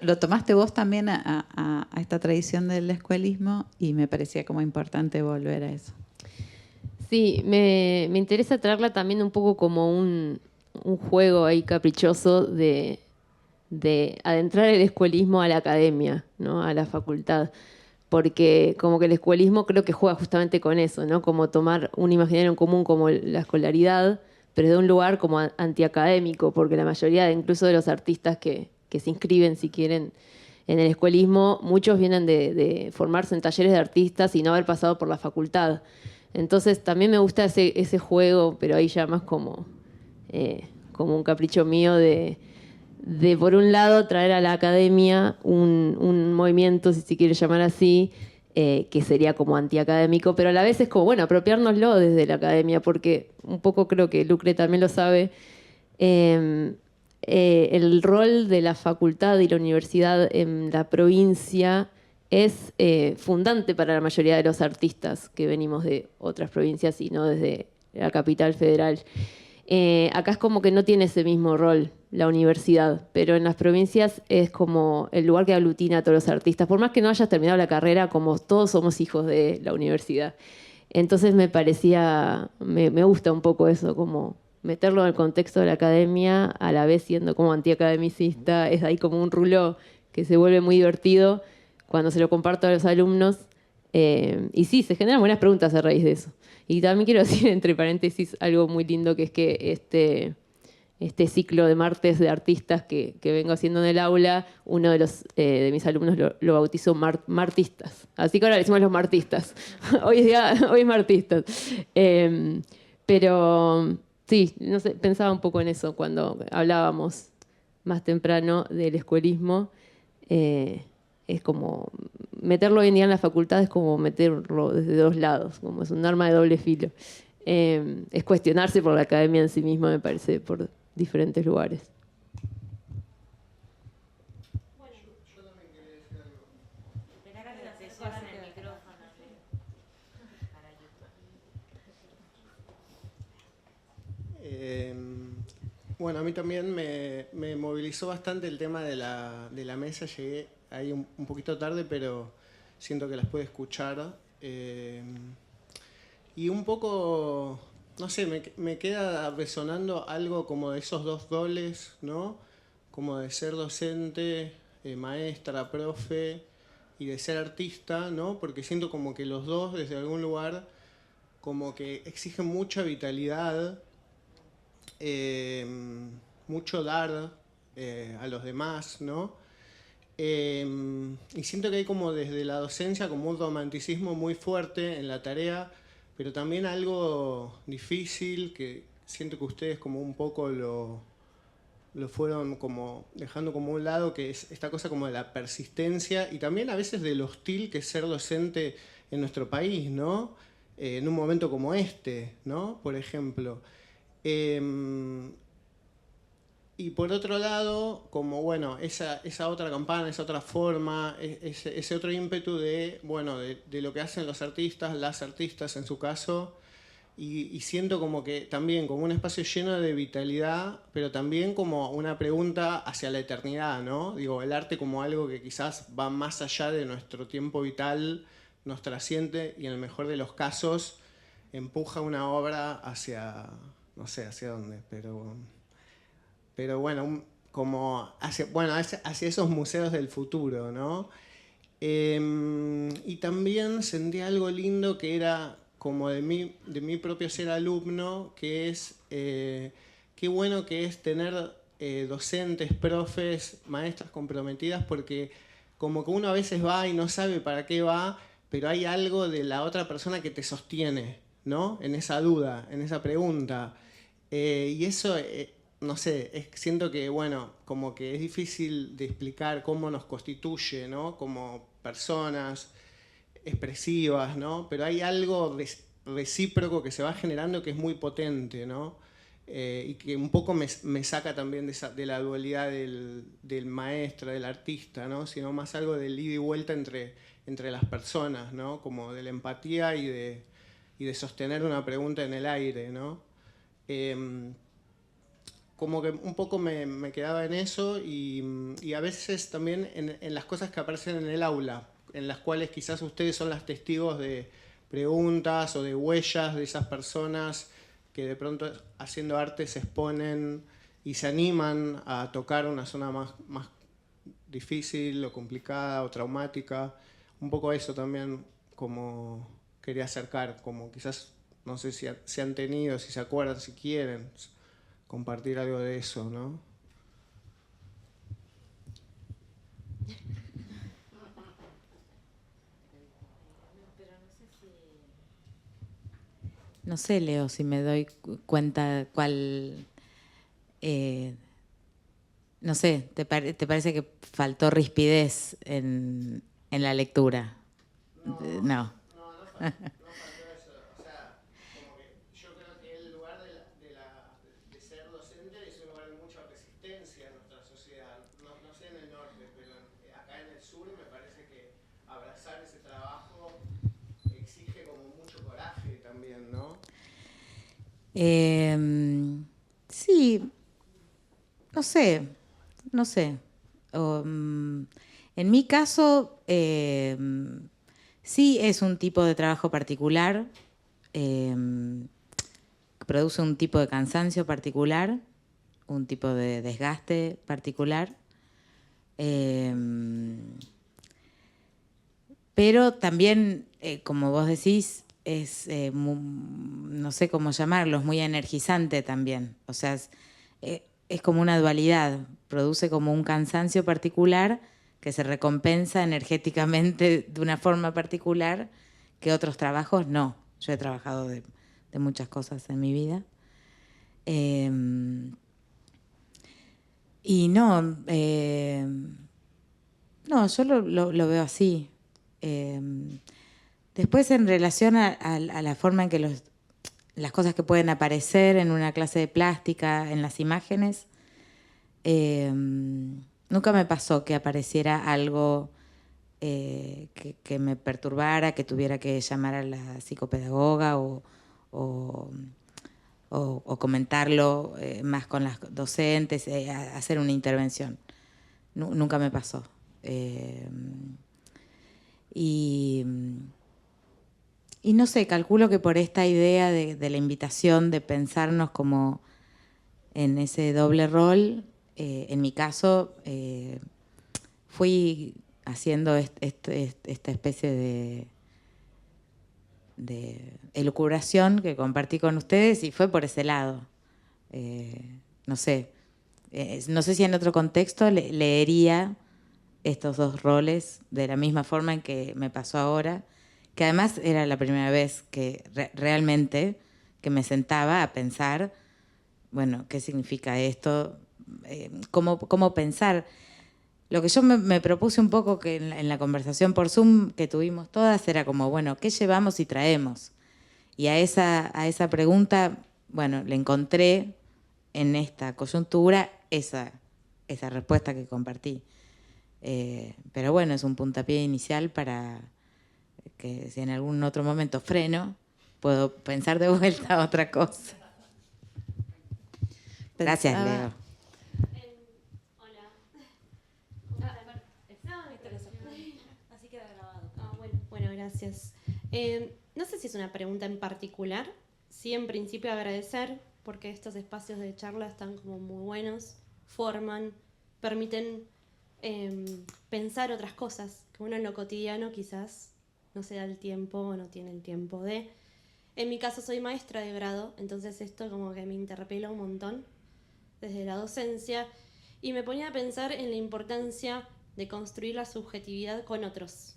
lo tomaste vos también a esta tradición del escuelismo y me parecía como importante volver a eso. Sí, me interesa traerla también un poco como un juego ahí caprichoso de adentrar el escuelismo a la academia, ¿no? A la facultad. Porque como que el escuelismo creo que juega justamente con eso, ¿no? Como tomar un imaginario en común como la escolaridad, pero de un lugar como antiacadémico, porque la mayoría incluso de los artistas que se inscriben, si quieren, en el escuelismo, muchos vienen de formarse en talleres de artistas y no haber pasado por la facultad. Entonces también me gusta ese juego, pero ahí ya más como un capricho mío de por un lado traer a la academia un movimiento, si se quiere llamar así, que sería como antiacadémico, pero a la vez es como, bueno, apropiárnoslo desde la academia, porque un poco creo que Lucre también lo sabe, el rol de la facultad y la universidad en la provincia es fundante para la mayoría de los artistas que venimos de otras provincias y no desde la capital federal. Acá es como que no tiene ese mismo rol la universidad, pero en las provincias es como el lugar que aglutina a todos los artistas. Por más que no hayas terminado la carrera, como todos somos hijos de la universidad. Entonces me gusta un poco eso, como meterlo en el contexto de la academia, a la vez siendo como antiacademicista. Es ahí como un rulo que se vuelve muy divertido cuando se lo comparto a los alumnos. Y sí, se generan buenas preguntas a raíz de eso. Y también quiero decir, entre paréntesis, algo muy lindo, que es que este ciclo de martes de artistas que vengo haciendo en el aula, uno de mis alumnos lo bautizó martistas. Así que ahora le decimos los martistas. Hoy es martistas. Pero sí, no sé, pensaba un poco en eso cuando hablábamos más temprano del escuelismo. Es como meterlo hoy en día en la facultad, es como meterlo desde dos lados, como es un arma de doble filo. Es cuestionarse por la academia en sí misma, me parece, por diferentes lugares. Bueno, yo también quería decir algo. Bueno, a mí también me movilizó bastante el tema de la mesa. Llegué ahí un poquito tarde, pero siento que las pude escuchar. Y un poco, no sé, me queda resonando algo como de esos dos roles, ¿no? Como de ser docente, maestra, profe, y de ser artista, ¿no? Porque siento como que los dos, desde algún lugar, como que exigen mucha vitalidad, mucho dar a los demás, ¿no? Y siento que hay como desde la docencia como un romanticismo muy fuerte en la tarea, pero también algo difícil que siento que ustedes como un poco lo fueron como dejando como a un lado, que es esta cosa como de la persistencia y también a veces de lo hostil que es ser docente en nuestro país, ¿no? En un momento como este, ¿no? Por ejemplo. Y por otro lado, como bueno, esa otra campana, esa otra forma, ese otro ímpetu de, bueno, de lo que hacen los artistas, las artistas en su caso, y siento como que también como un espacio lleno de vitalidad, pero también como una pregunta hacia la eternidad, ¿no? Digo, el arte como algo que quizás va más allá de nuestro tiempo vital, nos trasciende y en el mejor de los casos empuja una obra hacia, no sé hacia dónde, pero bueno, como hacia esos museos del futuro, ¿no? Y también sentí algo lindo que era como de mi propio ser alumno, que es qué bueno que es tener docentes, profes, maestras comprometidas, porque como que uno a veces va y no sabe para qué va, pero hay algo de la otra persona que te sostiene, ¿no? En esa duda, en esa pregunta. Y eso, no sé, siento que, bueno, como que es difícil de explicar cómo nos constituye, ¿no? Como personas expresivas, ¿no? Pero hay algo recíproco que se va generando que es muy potente, ¿no? Y que un poco me saca también de la dualidad del maestro, del artista, ¿no? Sino más algo del ida y vuelta entre las personas, ¿no? Como de la empatía y de sostener una pregunta en el aire, ¿no? Como que un poco me quedaba en eso y a veces también en las cosas que aparecen en el aula, en las cuales quizás ustedes son las testigos de preguntas o de huellas de esas personas que de pronto haciendo arte se exponen y se animan a tocar una zona más difícil o complicada o traumática. Un poco eso también como quería acercar, como quizás, no sé si han tenido, si se acuerdan, si quieren compartir algo de eso, ¿no? No sé, Leo, si me doy cuenta cuál... no sé, ¿te parece que faltó rispidez en la lectura? No. De ser docente es un lugar de mucha resistencia en nuestra sociedad. No sé en el norte, pero acá en el sur me parece que abrazar ese trabajo exige como mucho coraje también, ¿no? Sí, no sé. En mi caso, sí es un tipo de trabajo particular, produce un tipo de cansancio particular, un tipo de desgaste particular, pero también, como vos decís, es, no sé cómo llamarlo, es muy energizante también. O sea, es como una dualidad, produce como un cansancio particular que se recompensa energéticamente de una forma particular que otros trabajos no. Yo he trabajado de muchas cosas en mi vida. Y no, no, yo lo veo así. Después, en relación a la forma en que las cosas que pueden aparecer en una clase de plástica, en las imágenes, nunca me pasó que apareciera algo que me perturbara, que tuviera que llamar a la psicopedagoga o comentarlo más con las docentes, hacer una intervención. Nunca me pasó. Y no sé, calculo que por esta idea de la invitación, de pensarnos como en ese doble rol, en mi caso, fui haciendo esta especie de elucubración que compartí con ustedes y fue por ese lado. No sé, no sé si en otro contexto leería estos dos roles de la misma forma en que me pasó ahora, que además era la primera vez que realmente que me sentaba a pensar, bueno, ¿qué significa esto? ¿Cómo pensar? Lo que yo me propuse un poco que en la conversación por Zoom que tuvimos todas era como, bueno, ¿qué llevamos y traemos? Y a esa pregunta, bueno, le encontré en esta coyuntura esa respuesta que compartí. Pero bueno, es un puntapié inicial para que si en algún otro momento freno, puedo pensar de vuelta a otra cosa. Gracias, Leo. Hola. No, me interesa. Así queda grabado. Bueno, gracias. No sé si es una pregunta en particular. Sí, en principio agradecer, porque estos espacios de charla están como muy buenos, forman, permiten pensar otras cosas que uno en lo cotidiano quizás no se da el tiempo o no tiene el tiempo de. En mi caso soy maestra de grado, entonces esto como que me interpela un montón. desde la docencia, y me ponía a pensar en la importancia de construir la subjetividad con otros.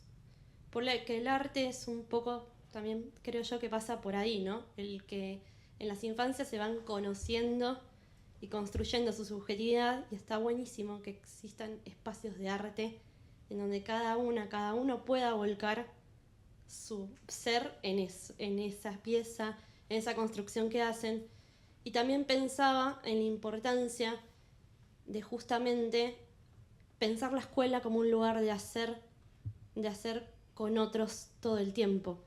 Por la que el arte es un poco, también creo yo que pasa por ahí, ¿no? El que en las infancias se van conociendo y construyendo su subjetividad, y está buenísimo que existan espacios de arte en donde cada uno pueda volcar su ser en esa pieza, en esa construcción que hacen. Y también pensaba en la importancia de justamente pensar la escuela como un lugar de hacer con otros todo el tiempo,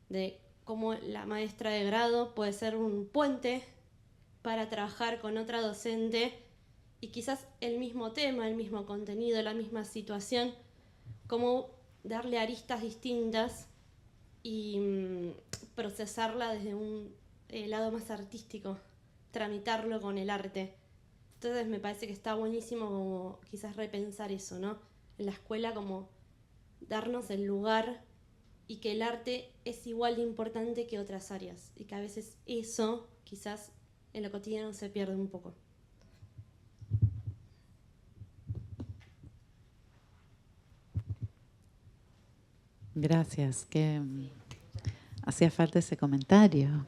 de cómo la maestra de grado puede ser un puente para trabajar con otra docente y quizás el mismo tema, el mismo contenido, la misma situación, cómo darle aristas distintas y procesarla desde un lado más artístico, tramitarlo con el arte. Entonces me parece que está buenísimo como quizás repensar eso, ¿no? En la escuela como darnos el lugar y que el arte es igual de importante que otras áreas y que a veces eso quizás en lo cotidiano se pierde un poco. Gracias, que hacía falta ese comentario.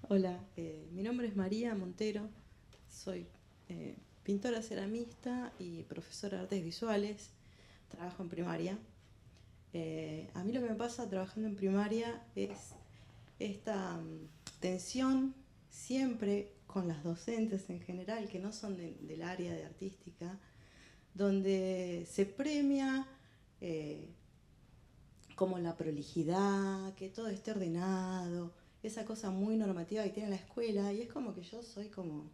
Hola, mi nombre es María Montero, soy pintora ceramista y profesora de artes visuales, trabajo en primaria. A mí lo que me pasa trabajando en primaria es esta tensión siempre con las docentes en general, que no son del área de artística, donde se premia como la prolijidad, que todo esté ordenado, esa cosa muy normativa que tiene la escuela, y es como que yo soy como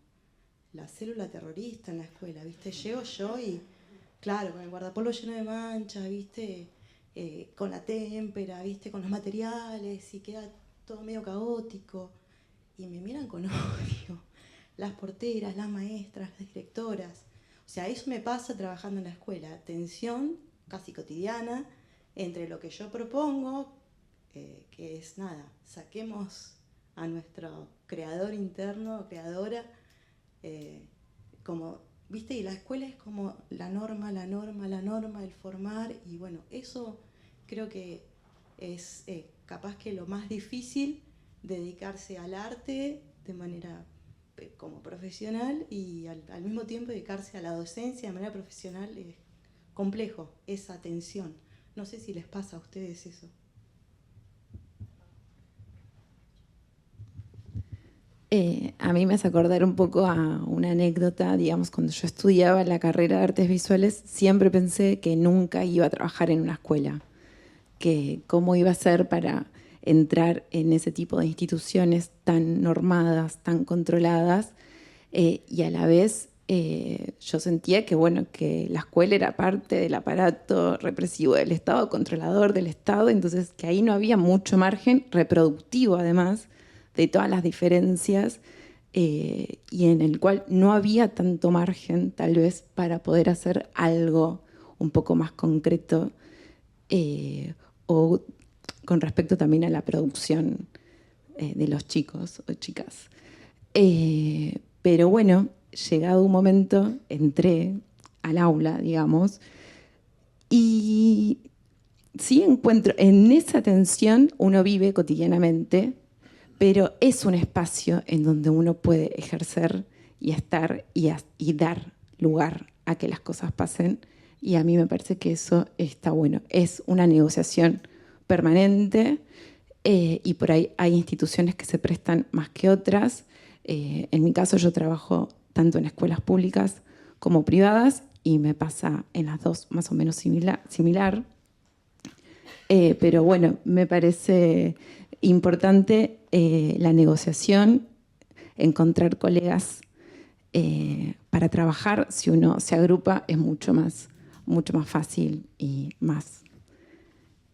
la célula terrorista en la escuela, ¿viste? Llego yo y, claro, con el guardapolvo lleno de manchas, ¿viste? Con la témpera, ¿viste? Con los materiales, y queda todo medio caótico, y me miran con odio, las porteras, las maestras, las directoras. O sea, eso me pasa trabajando en la escuela, tensión casi cotidiana entre lo que yo propongo, que es nada, saquemos a nuestro creador interno, creadora, como, ¿viste? Y la escuela es como la norma, el formar, y bueno, eso creo que es capaz que lo más difícil, dedicarse al arte de manera como profesional y al mismo tiempo dedicarse a la docencia de manera profesional es complejo, esa tensión. No sé si les pasa a ustedes eso. A mí me hace acordar un poco a una anécdota, digamos, cuando yo estudiaba la carrera de artes visuales, siempre pensé que nunca iba a trabajar en una escuela, que cómo iba a ser para entrar en ese tipo de instituciones tan normadas, tan controladas, y a la vez yo sentía que, bueno, que la escuela era parte del aparato represivo del Estado, controlador del Estado, entonces que ahí no había mucho margen reproductivo, además, de todas las diferencias, y en el cual no había tanto margen, tal vez, para poder hacer algo un poco más concreto, o con respecto también a la producción de los chicos o chicas. Pero bueno, llegado un momento, entré al aula, digamos, y sí encuentro, en esa tensión uno vive cotidianamente, pero es un espacio en donde uno puede ejercer y estar y dar lugar a que las cosas pasen, y a mí me parece que eso está bueno. Es una negociación permanente, y por ahí hay instituciones que se prestan más que otras. En mi caso yo trabajo tanto en escuelas públicas como privadas y me pasa en las dos más o menos similar. Pero bueno, me parece importante la negociación, encontrar colegas para trabajar. Si uno se agrupa es mucho más fácil y más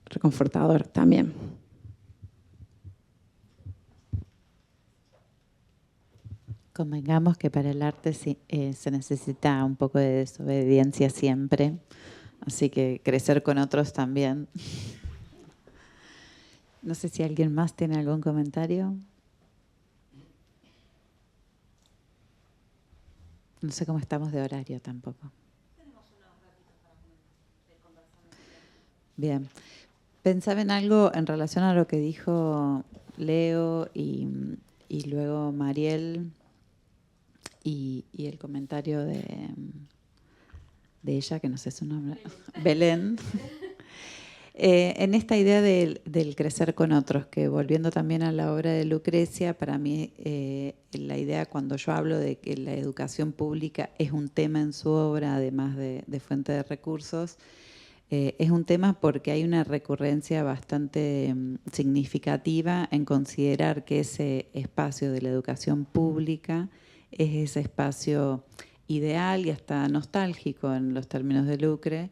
reconfortador también. Convengamos que para el arte se necesita un poco de desobediencia siempre, así que crecer con otros también. No sé si alguien más tiene algún comentario. No sé cómo estamos de horario tampoco. Bien. Pensaba en algo en relación a lo que dijo Leo y luego Mariel y el comentario de ella, que no sé su nombre, Belén. En esta idea del crecer con otros, que volviendo también a la obra de Lucrecia, para mí la idea cuando yo hablo de que la educación pública es un tema en su obra, además de fuente de recursos, es un tema porque hay una recurrencia bastante significativa en considerar que ese espacio de la educación pública es ese espacio ideal y hasta nostálgico en los términos de Lucre,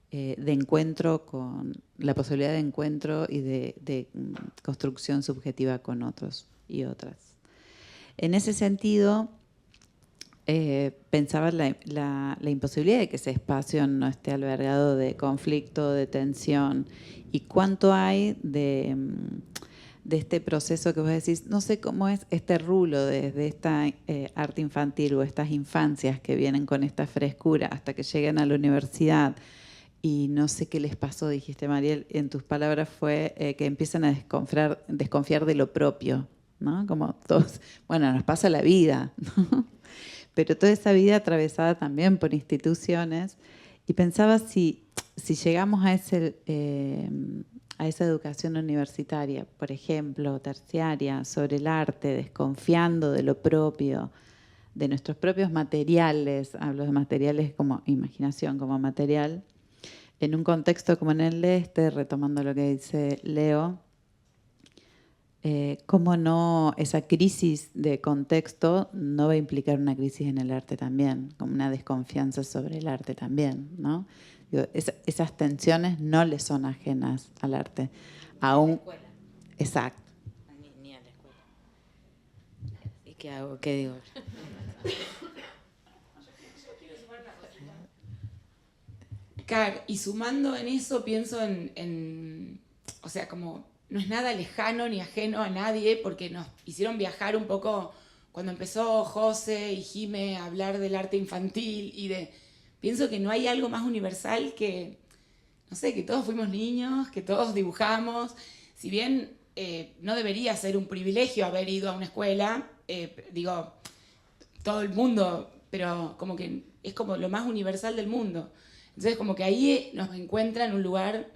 de encuentro con la posibilidad de encuentro y de construcción subjetiva con otros y otras. En ese sentido, pensaba la imposibilidad de que ese espacio no esté albergado de conflicto, de tensión, y cuánto hay de este proceso que vos decís, no sé cómo es este rulo desde esta arte infantil o estas infancias que vienen con esta frescura hasta que lleguen a la universidad. Y no sé qué les pasó, dijiste, Mariel, en tus palabras fue que empiezan a desconfiar de lo propio, ¿no? Como todos, bueno, nos pasa la vida, ¿no? Pero toda esa vida atravesada también por instituciones. Y pensaba si llegamos a esa educación universitaria, por ejemplo, terciaria, sobre el arte, desconfiando de lo propio, de nuestros propios materiales, hablo de materiales como imaginación, como material, en un contexto como en el de retomando lo que dice Leo, cómo no, esa crisis de contexto no va a implicar una crisis en el arte también, como una desconfianza sobre el arte también, ¿no? Digo, esas tensiones no le son ajenas al arte. Aún, exacto. Ni a la escuela. ¿Y qué hago? ¿Qué digo? Y sumando en eso, pienso o sea, como no es nada lejano ni ajeno a nadie, porque nos hicieron viajar un poco cuando empezó José y Jime a hablar del arte infantil pienso que no hay algo más universal que, no sé, que todos fuimos niños, que todos dibujamos, si bien no debería ser un privilegio haber ido a una escuela, digo, todo el mundo, pero como que es como lo más universal del mundo. Entonces como que ahí nos encuentra en un lugar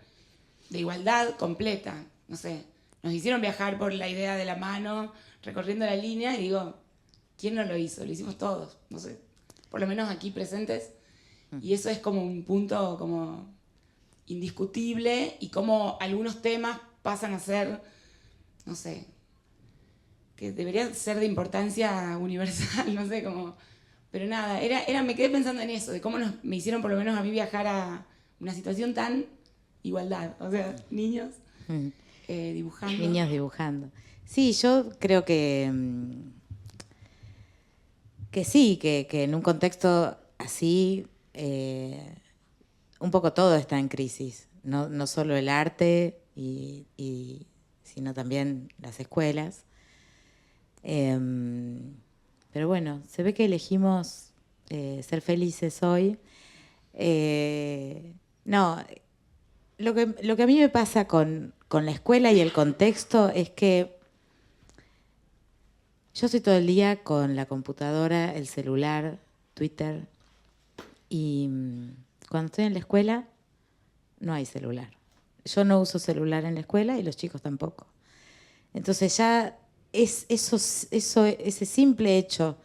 de igualdad completa, no sé. Nos hicieron viajar por la idea de la mano, recorriendo la línea, y digo, ¿quién no lo hizo? Lo hicimos todos, no sé, por lo menos aquí presentes. Y eso es como un punto como indiscutible, y como algunos temas pasan a ser, no sé, que deberían ser de importancia universal, no sé, como... Pero nada, me quedé pensando en eso, de cómo me hicieron por lo menos a mí viajar a una situación tan igualdad. O sea, niños dibujando. Niños dibujando. Sí, yo creo que sí, que en un contexto así, un poco todo está en crisis. No solo el arte, sino también las escuelas. Pero bueno, se ve que elegimos ser felices hoy. No, lo que a mí me pasa con la escuela y el contexto es que yo estoy todo el día con la computadora, el celular, Twitter, y cuando estoy en la escuela no hay celular. Yo no uso celular en la escuela y los chicos tampoco. Entonces ya es ese simple hecho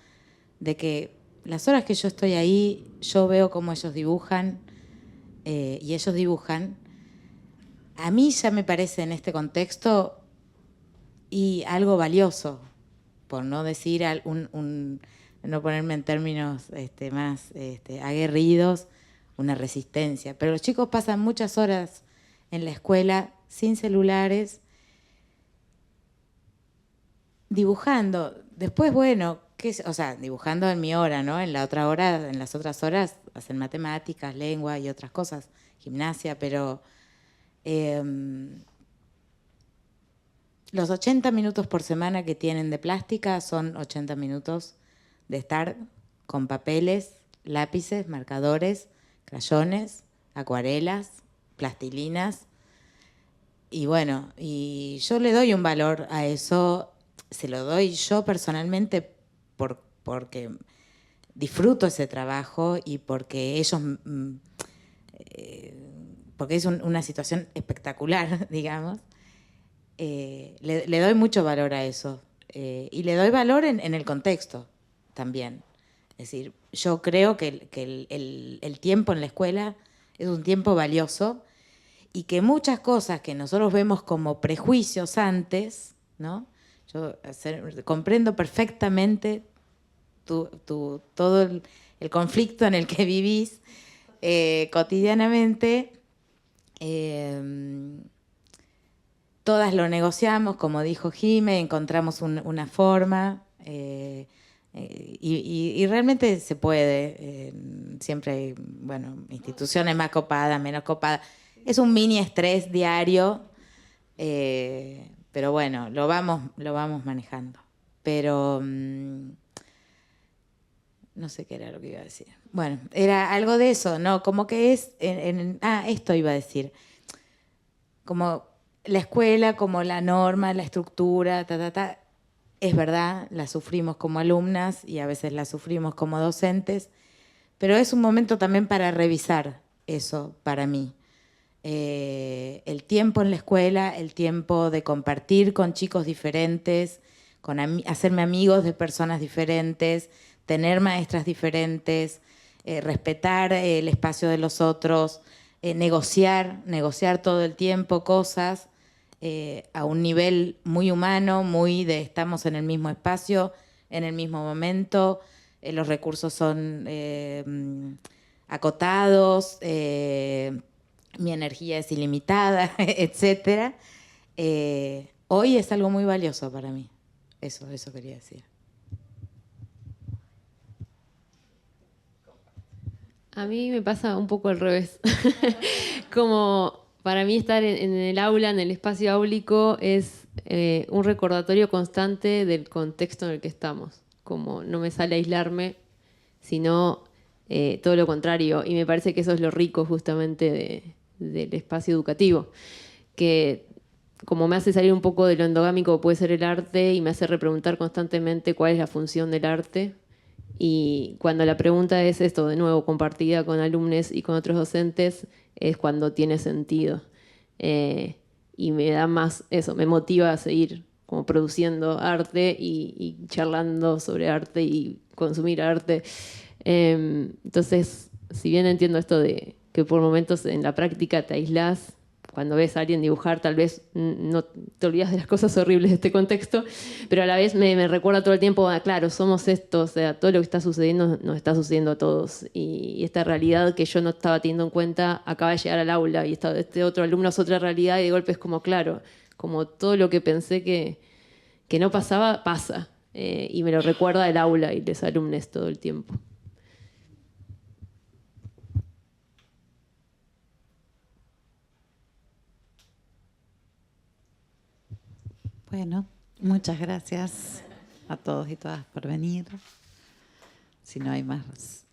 de que las horas que yo estoy ahí, yo veo cómo ellos dibujan y ellos dibujan, a mí ya me parece en este contexto y algo valioso, por no decir, no ponerme en términos más aguerridos, una resistencia. Pero los chicos pasan muchas horas en la escuela sin celulares, dibujando. Después, bueno, dibujando en mi hora, ¿no? En las otras horas hacen matemáticas, lengua y otras cosas, gimnasia, pero los 80 minutos por semana que tienen de plástica son 80 minutos de estar con papeles, lápices, marcadores, crayones, acuarelas, plastilinas. Y bueno, y yo le doy un valor a eso, se lo doy yo personalmente porque disfruto ese trabajo y porque ellos, porque es una situación espectacular, digamos. Le doy mucho valor a eso. Y le doy valor en el contexto también. Es decir, yo creo que el tiempo en la escuela es un tiempo valioso y que muchas cosas que nosotros vemos como prejuicios antes, ¿no? Yo comprendo perfectamente todo el conflicto en el que vivís cotidianamente. Todas lo negociamos, como dijo Jime, encontramos una forma y realmente se puede. Siempre hay, bueno, instituciones más copadas, menos copadas. Es un mini estrés diario, pero bueno, lo vamos manejando. Pero no sé qué era lo que iba a decir. Bueno, era algo de eso, ¿no? Como que es, esto iba a decir. Como la escuela, como la norma, la estructura, es verdad, la sufrimos como alumnas y a veces la sufrimos como docentes, pero es un momento también para revisar eso para mí. El tiempo en la escuela, el tiempo de compartir con chicos diferentes, hacerme amigos de personas diferentes, tener maestras diferentes, respetar el espacio de los otros, negociar todo el tiempo cosas a un nivel muy humano, muy de estamos en el mismo espacio, en el mismo momento, los recursos son acotados, mi energía es ilimitada, etcétera. Hoy es algo muy valioso para mí. Eso quería decir. A mí me pasa un poco al revés. Como para mí estar en el aula, en el espacio áulico, es un recordatorio constante del contexto en el que estamos. Como no me sale aislarme, sino todo lo contrario. Y me parece que eso es lo rico justamente del espacio educativo, que como me hace salir un poco de lo endogámico que puede ser el arte y me hace repreguntar constantemente cuál es la función del arte. Y cuando la pregunta es esto, de nuevo, compartida con alumnos y con otros docentes, es cuando tiene sentido. Y me da más eso, me motiva a seguir como produciendo arte y charlando sobre arte y consumir arte. Entonces, si bien entiendo esto de que por momentos en la práctica te aislás, cuando ves a alguien dibujar, tal vez no te olvidas de las cosas horribles de este contexto, pero a la vez me recuerda todo el tiempo, claro, somos esto, o sea, todo lo que está sucediendo nos está sucediendo a todos. Y esta realidad que yo no estaba teniendo en cuenta acaba de llegar al aula y este otro alumno es otra realidad y de golpe es como, claro, como todo lo que pensé que no pasaba, pasa. Y me lo recuerda el aula y los alumnos todo el tiempo. Bueno, muchas gracias a todos y todas por venir. Si no hay más